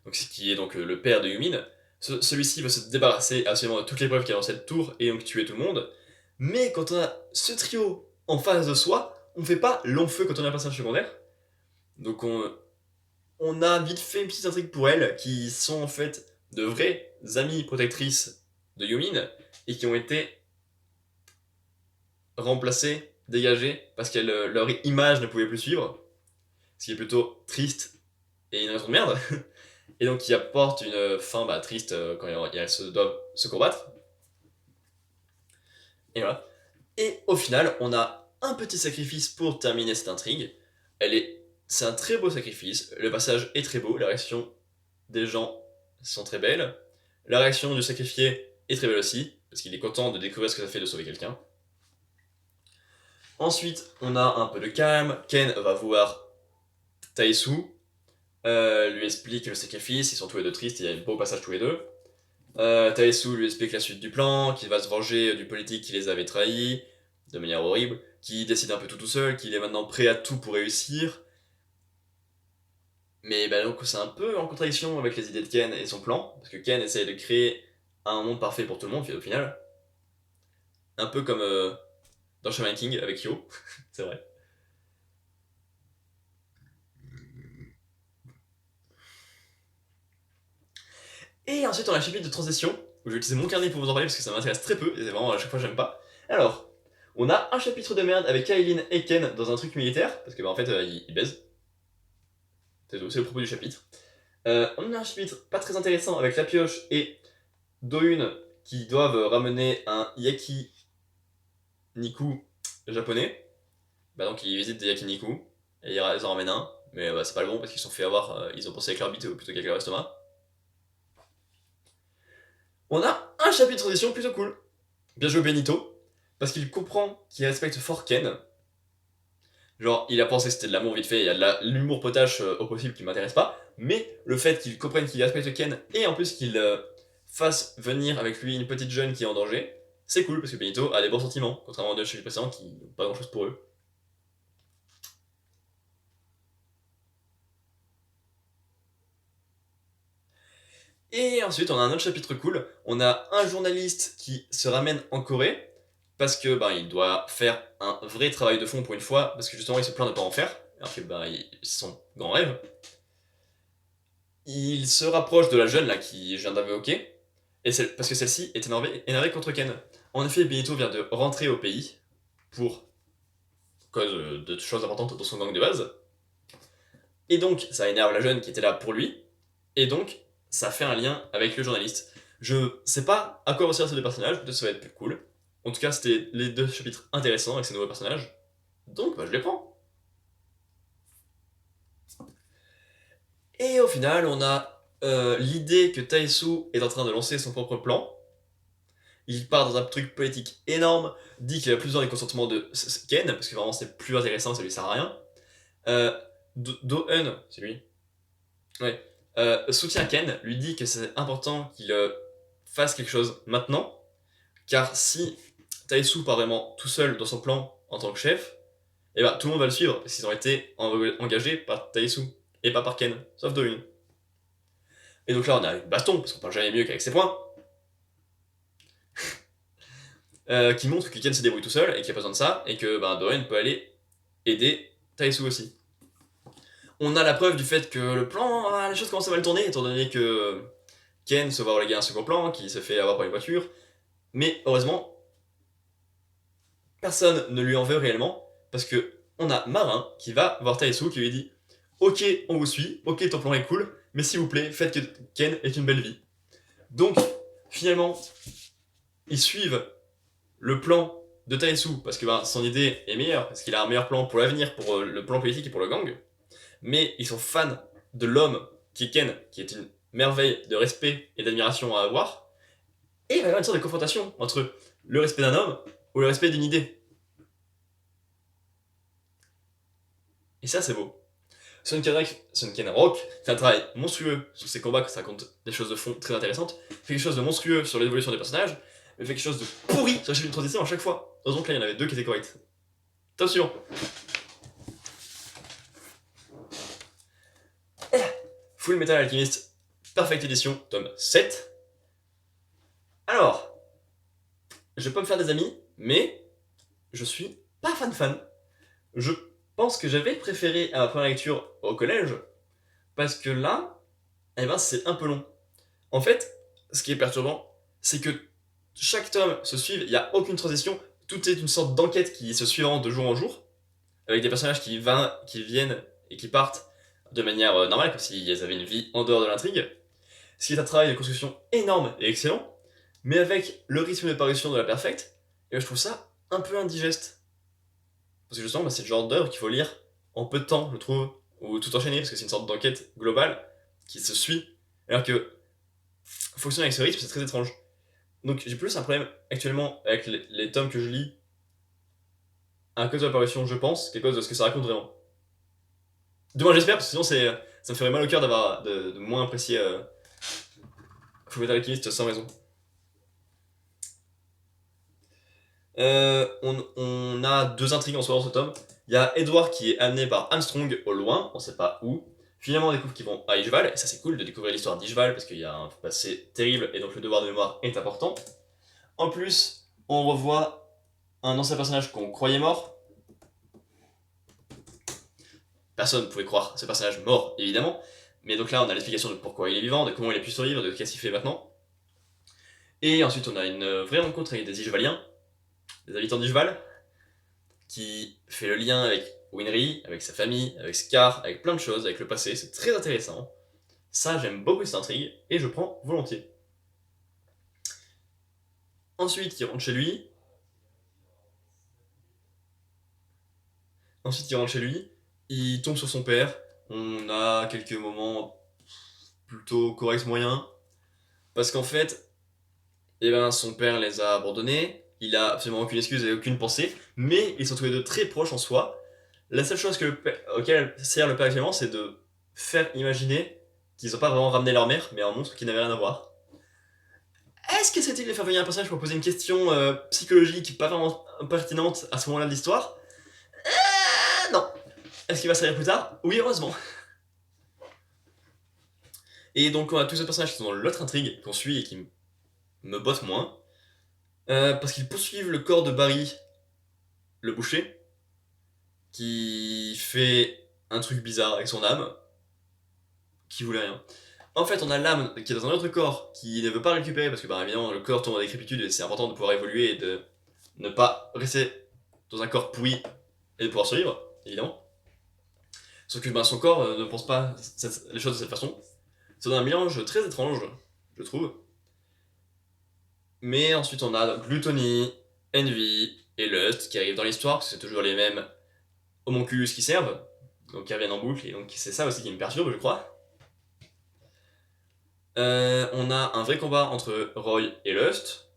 donc ce qui est donc le père de Yumin. Celui-ci va se débarrasser absolument de toutes les preuves qu'il y a dans cette tour et donc tuer tout le monde. Mais quand on a ce trio en face de soi, on fait pas long feu quand on est un personnage secondaire. Donc on a vite fait une petite intrigue pour elles, qui sont en fait de vraies amies protectrices de Yumin, et qui ont été remplacées, dégagées, parce que leur image ne pouvait plus suivre, ce qui est plutôt triste et une raison de merde, et donc qui apporte une fin triste quand elles se doivent se combattre. Et voilà. Et au final, on a un petit sacrifice pour terminer cette intrigue. C'est un très beau sacrifice, le passage est très beau, la réaction des gens sont très belles, la réaction du sacrifié est très belle aussi, parce qu'il est content de découvrir ce que ça fait de sauver quelqu'un. Ensuite, on a un peu de calme, Ken va voir Taesu, lui explique le sacrifice, ils sont tous les deux tristes, il y a un beau passage tous les deux. Taesu lui explique la suite du plan, qu'il va se venger du politique qui les avait trahis, de manière horrible, qui décide un peu tout seul, qu'il est maintenant prêt à tout pour réussir. Mais donc c'est un peu en contradiction avec les idées de Ken et son plan, parce que Ken essaye de créer un monde parfait pour tout le monde au final. Un peu comme dans Shaman King avec Yo, c'est vrai. Et ensuite on a un chapitre de transition, où je vais utiliser mon carnet pour vous en parler parce que ça m'intéresse très peu, et c'est vraiment à chaque fois j'aime pas. Alors, on a un chapitre de merde avec Kailin et Ken dans un truc militaire, parce que en fait ils baisent. C'est tout, c'est le propos du chapitre. On a un chapitre pas très intéressant avec la pioche et Doyun qui doivent ramener un yakiniku japonais. Donc ils visitent des yakiniku et ils en ramènent un, mais c'est pas le bon parce qu'ils se sont fait avoir, ils ont pensé avec leur bite plutôt qu'avec leur estomac. On a un chapitre de transition plutôt cool. Bien joué Benito, parce qu'il comprend qu'il respecte fort Ken. Genre, il a pensé que c'était de l'amour vite fait, il y a de l'humour potache au possible qui m'intéresse pas, mais le fait qu'il comprenne qu'il respecte Ken, et en plus qu'il fasse venir avec lui une petite jeune qui est en danger, c'est cool, parce que Benito a des bons sentiments, contrairement aux deux chapitres précédents qui n'ont pas grand chose pour eux. Et ensuite, on a un autre chapitre cool, on a un journaliste qui se ramène en Corée, parce que il doit faire un vrai travail de fond pour une fois, parce que justement il se plaint de ne pas en faire, alors que c'est son grand rêve. Il se rapproche de la jeune là qui je viens d'invoquer, parce que celle-ci est énervée contre Ken. En effet, Benito vient de rentrer au pays pour cause de choses importantes dans son gang de base, et donc ça énerve la jeune qui était là pour lui, et donc ça fait un lien avec le journaliste. Je sais pas à quoi vont servir ces deux personnages, peut-être ça va être plus cool. En tout cas, c'était les deux chapitres intéressants avec ces nouveaux personnages, donc je les prends. Et au final, on a l'idée que Taesu est en train de lancer son propre plan. Il part dans un truc politique énorme, dit qu'il a plus besoin du consentement de Ken, parce que vraiment c'est plus intéressant, ça lui sert à rien. Do-eun, c'est lui, ouais, soutient Ken, lui dit que c'est important qu'il fasse quelque chose maintenant, car si Taesu part vraiment tout seul dans son plan en tant que chef, et tout le monde va le suivre, parce qu'ils ont été engagés par Taesu, et pas par Ken, sauf Do-eun. Et donc là on a une baston, parce qu'on parle jamais mieux qu'avec ses points, qui montre que Ken se débrouille tout seul, et qu'il a pas besoin de ça, et que Do-eun peut aller aider Taesu aussi. On a la preuve du fait que le plan, les choses commencent à mal tourner, étant donné que Ken se voit reléguer un second plan, qui se fait avoir par une voiture, mais heureusement, personne ne lui en veut réellement, parce que on a Marin qui va voir Taesu qui lui dit « Ok, on vous suit, ok, ton plan est cool, mais s'il vous plaît, faites que Ken ait une belle vie. » Donc, finalement, ils suivent le plan de Taesu, parce que son idée est meilleure, parce qu'il a un meilleur plan pour l'avenir, pour le plan politique et pour le gang, mais ils sont fans de l'homme qui est Ken, qui est une merveille de respect et d'admiration à avoir, et il va y avoir une sorte de confrontation entre le respect d'un homme ou le respect d'une idée. Et ça, c'est beau. Sunken Rock fait un travail monstrueux sur ses combats, ça raconte des choses de fond très intéressantes, fait quelque chose de monstrueux sur l'évolution des personnages, mais fait quelque chose de pourri sur la chaîne de transition à chaque fois. Heureusement que là, il y en avait deux qui étaient corrects. Attention. Full Metal Alchemist, Perfect Edition, tome 7. Alors, je vais pas me faire des amis, mais je suis pas fan. Je pense que j'avais préféré à ma première lecture au collège, parce que là, eh ben, c'est un peu long. En fait, ce qui est perturbant, c'est que chaque tome se suit, il n'y a aucune transition, tout est une sorte d'enquête qui se suivant de jour en jour, avec des personnages qui viennent et qui partent de manière normale, comme s'ils avaient une vie en dehors de l'intrigue, ce qui est un travail de construction énorme et excellent, mais avec le rythme de parution de la Perfect, et je trouve ça un peu indigeste. Parce que justement, c'est le genre d'œuvre qu'il faut lire en peu de temps, je trouve, ou tout enchaîner, parce que c'est une sorte d'enquête globale qui se suit, alors que fonctionner avec ce rythme, c'est très étrange. Donc j'ai plus un problème actuellement avec les tomes que je lis à cause de la parution, je pense, qu'à cause de ce que ça raconte vraiment. Du moins j'espère, parce que sinon ça me ferait mal au cœur de moins apprécier Fullmetal Alchemist sans raison. On a deux intrigues en soi dans ce tome. Il y a Edward qui est amené par Armstrong au loin, on sait pas où. Finalement, on découvre qu'ils vont à Ishval, et ça c'est cool de découvrir l'histoire d'Ishval parce qu'il y a un passé terrible et donc le devoir de mémoire est important. En plus, on revoit un ancien personnage qu'on croyait mort. Personne ne pouvait croire ce personnage mort, évidemment. Mais donc là, on a l'explication de pourquoi il est vivant, de comment il a pu survivre, de qu'est-ce qu'il fait maintenant. Et ensuite, on a une vraie rencontre avec des Ishvaliens, des habitants d'Ishval, qui fait le lien avec Winry, avec sa famille, avec Scar, avec plein de choses, avec le passé. C'est très intéressant. Ça, j'aime beaucoup cette intrigue, et je prends volontiers. Ensuite, il rentre chez lui. Il tombe sur son père. On a quelques moments plutôt corrects moyens. Parce qu'en fait, eh ben, son père les a abandonnés. Il a absolument aucune excuse et aucune pensée. Mais ils sont tous les deux très proches en soi. La seule chose auquel sert le père actuellement, c'est de faire imaginer qu'ils n'ont pas vraiment ramené leur mère, mais un monstre qui n'avait rien à voir. Est-ce que c'est-il de faire venir un personnage pour poser une question psychologique pas vraiment pertinente à ce moment-là de l'histoire? Non. Est-ce qu'il va servir plus tard? Oui, heureusement. Et donc on a tous ces personnages qui sont dans l'autre intrigue qu'on suit et qui me bottent moins. Parce qu'ils poursuivent le corps de Barry, le boucher, qui fait un truc bizarre avec son âme, qui voulait rien. En fait, on a l'âme qui est dans un autre corps, qui ne veut pas récupérer, parce que bah, évidemment le corps tourne à décrépitude et c'est important de pouvoir évoluer et de ne pas rester dans un corps pourri et de pouvoir survivre, évidemment. Sauf que bah, son corps ne pense pas les choses de cette façon. C'est un mélange très étrange, je trouve. Mais ensuite on a Gluttony, Envy et Lust qui arrivent dans l'histoire, parce que c'est toujours les mêmes homonculus qui servent, donc qui reviennent en boucle, et donc c'est ça aussi qui me perturbe, je crois. On a un vrai combat entre Roy et Lust.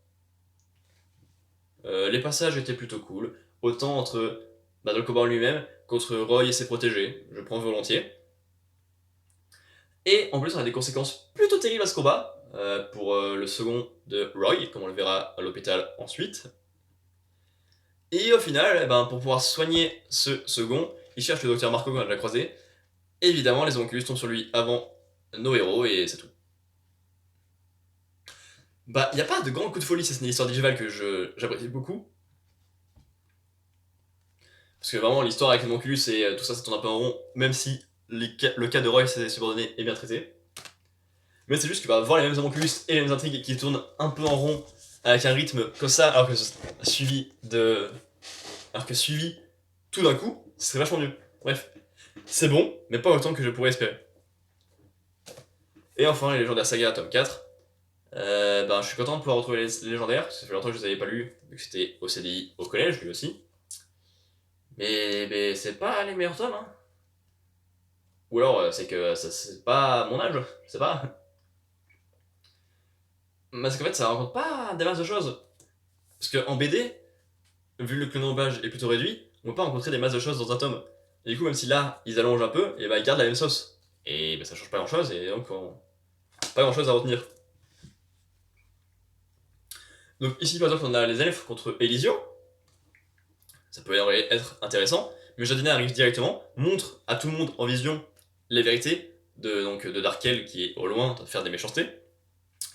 Les passages étaient plutôt cool, autant entre le combat en lui-même qu'entre Roy et ses protégés, je prends volontiers. Et en plus, on a des conséquences plutôt terribles à ce combat, pour le second de Roy, comme on le verra à l'hôpital ensuite. Et au final, pour pouvoir soigner ce second, il cherche le docteur Marco qu'on a déjà croisé. Évidemment, les homunculus tombent sur lui avant nos héros, et c'est tout. Bah, y a pas de grand coup de folie, c'est une histoire d'Igeval que j'apprécie beaucoup. Parce que vraiment, l'histoire avec les homunculus et tout ça, ça tourne un peu en rond, même si le cas de Roy, ses subordonnés, est bien traité. Mais c'est juste que voir les mêmes homunculus et les mêmes intrigues qui tournent un peu en rond, avec un rythme comme ça, alors que suivi tout d'un coup, c'est vachement mieux. Bref, c'est bon, mais pas autant que je pourrais espérer. Et enfin, les légendaires saga, tome 4. Je suis content de pouvoir retrouver les légendaires, parce que ça fait longtemps que je les avais pas lus, vu que c'était au CDI au collège, lui aussi. Mais c'est pas les meilleurs tomes, hein. Ou alors, c'est que c'est pas mon âge, je sais pas. Parce qu'en fait, ça raconte pas des masses de choses. Parce qu'en BD, vu que le chronométrage est plutôt réduit, on peut pas rencontrer des masses de choses dans un tome. Et du coup, même si là, ils allongent un peu, et ils gardent la même sauce. Et ça change pas grand chose, et donc pas grand chose à retenir. Donc ici, par exemple, on a les elfes contre Elisio. Ça peut être intéressant, mais Jardina arrive directement, montre à tout le monde en vision les vérités de Darkel qui est au loin en train de faire des méchancetés,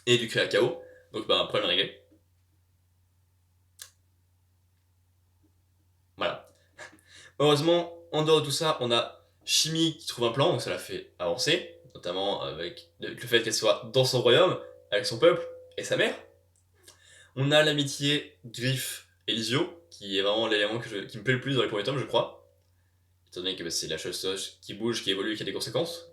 et du créa chaos. Donc problème réglé. Voilà. Heureusement, en dehors de tout ça, on a Chimie qui trouve un plan, donc ça la fait avancer, notamment avec le fait qu'elle soit dans son royaume, avec son peuple et sa mère. On a l'amitié Griff et Lysio, qui est vraiment l'élément qui me plaît le plus dans les premiers tomes, je crois. Étant donné que c'est la chose qui bouge, qui évolue et qui a des conséquences.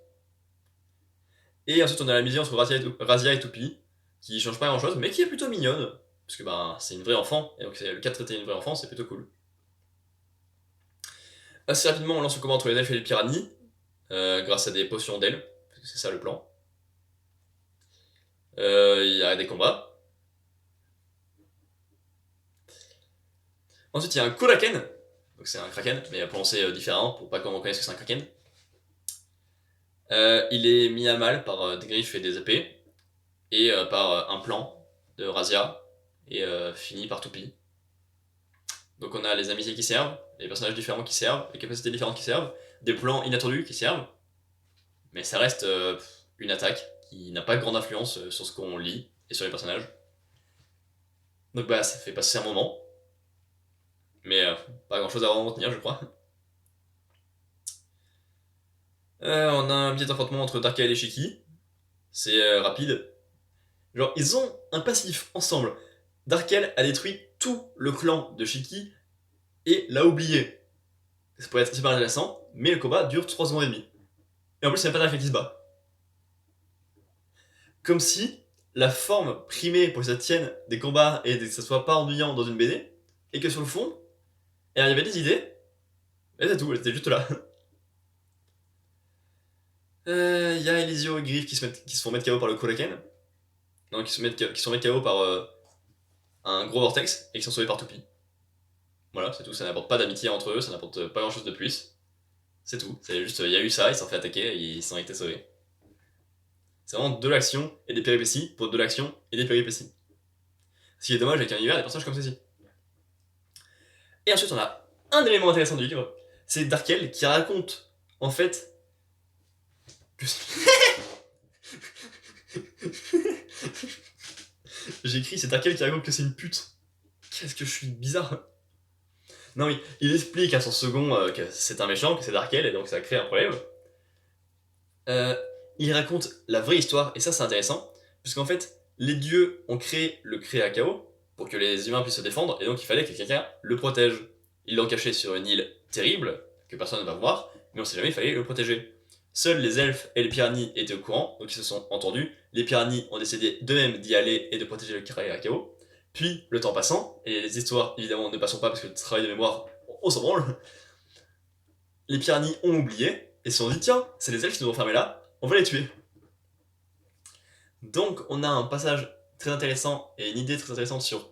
Et ensuite, on a l'amitié entre Razia et Toupi, qui change pas grand chose, mais qui est plutôt mignonne. Parce que c'est une vraie enfant, et donc le cas de traiter une vraie enfant, c'est plutôt cool. Assez rapidement, on lance le combat entre les elfes et les piranhas, grâce à des potions d'ailes, parce que c'est ça le plan. Il y a des combats. Ensuite, il y a un Kuraken, donc c'est un kraken, mais prononcé différent, pour pas qu'on reconnaisse que c'est un kraken. Il est mis à mal par des griffes et des épées, et par un plan de Razia, et fini par Toupi. Donc on a les amitiés qui servent, les personnages différents qui servent, les capacités différentes qui servent, des plans inattendus qui servent, mais ça reste une attaque qui n'a pas grande influence sur ce qu'on lit et sur les personnages. Donc ça fait passer un moment, mais pas grand chose à en retenir, je crois. On a un petit affrontement entre Darkael et Shiki, c'est rapide. Genre, ils ont un passif ensemble. Darkael a détruit tout le clan de Shiki et l'a oublié. Ça pourrait être super intéressant, mais le combat dure 3 secondes et demie. Et en plus, il n'y a pas Darkael qui se bat. Comme si la forme primée pour que ça tienne des combats et que ça soit pas ennuyant dans une BD, et que sur le fond, il y avait des idées, et c'est tout, elle était juste là. Il y a Elisio et Griff qui se font mettre KO par le Kuraken. Non, qui se font mettre KO par un gros vortex et qui sont sauvés par Toupi. Voilà, c'est tout, ça n'apporte pas d'amitié entre eux, ça n'apporte pas grand chose de plus. C'est tout, c'est juste, il y a eu ça, ils s'en sont fait attaquer et ils ont été sauvés. C'est vraiment de l'action et des péripéties pour de l'action et des péripéties. Ce qui est dommage avec un univers des personnages comme ceci. Et ensuite, on a un élément intéressant du livre, c'est Darkel qui raconte, en fait, que J'écris, c'est Darkel qui raconte que c'est une pute. Qu'est-ce que je suis bizarre. Non, oui, il explique à son second que c'est un méchant, que c'est Darkel, et donc ça crée un problème. Il raconte la vraie histoire, et ça c'est intéressant, puisqu'en fait, les dieux ont créé le Créa-Chaos pour que les humains puissent se défendre, et donc il fallait que quelqu'un le protège. Ils l'ont caché sur une île terrible, que personne ne va voir, mais on sait jamais, il fallait le protéger. Seuls les elfes et les piranhas étaient au courant, donc ils se sont entendus. Les piranhas ont décidé d'eux-mêmes d'y aller et de protéger le Créa-Chaos. Puis, le temps passant, et les histoires évidemment ne passent pas parce que le travail de mémoire, on s'en branle, les piranhas ont oublié, et se sont dit tiens, c'est les elfes qui nous ont enfermés là, on va les tuer. Donc on a un passage très intéressant et une idée très intéressante sur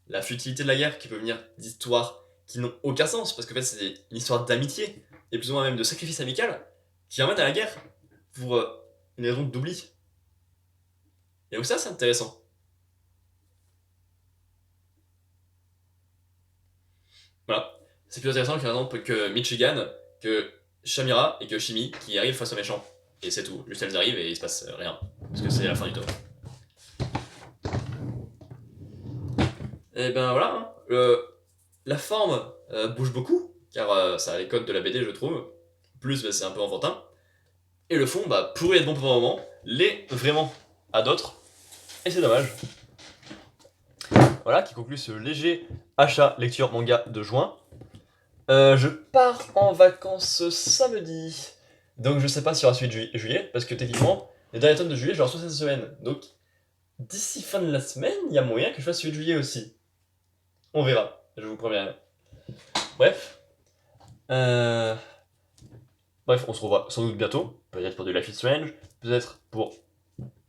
la futilité de la guerre qui peut venir d'histoires qui n'ont aucun sens, parce qu'en fait c'est une histoire d'amitié, et plus ou moins même de sacrifice amical, qui emmène à la guerre pour une raison d'oubli. Et donc ça c'est intéressant. Voilà. C'est plus intéressant que par exemple que Michigan, que Shamira et que Shimi qui arrivent face aux méchants. Et c'est tout. Juste elles arrivent et il se passe rien. Parce que c'est la fin du tome. Et ben voilà. La forme bouge beaucoup, car ça a les codes de la BD, je trouve. Plus, c'est un peu enfantin. Et le fond pourrait être bon pour un moment, l'est vraiment à d'autres. Et c'est dommage. Voilà, qui conclut ce léger achat lecture manga de juin. Je pars en vacances samedi. Donc je sais pas s'il y aura suite juillet, parce que techniquement, les derniers tomes de juillet, je les reçois cette semaine. Donc d'ici fin de la semaine, il y a moyen que je fasse suite juillet aussi. On verra, je vous préviens. Bref. Bref, on se revoit sans doute bientôt. Peut-être pour du Life is Strange, peut-être pour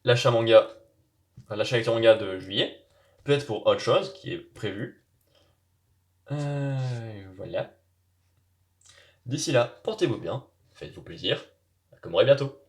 l'achat lecture manga de juillet, peut-être pour autre chose qui est prévu. Voilà. D'ici là, portez-vous bien, faites-vous plaisir, comme on bientôt.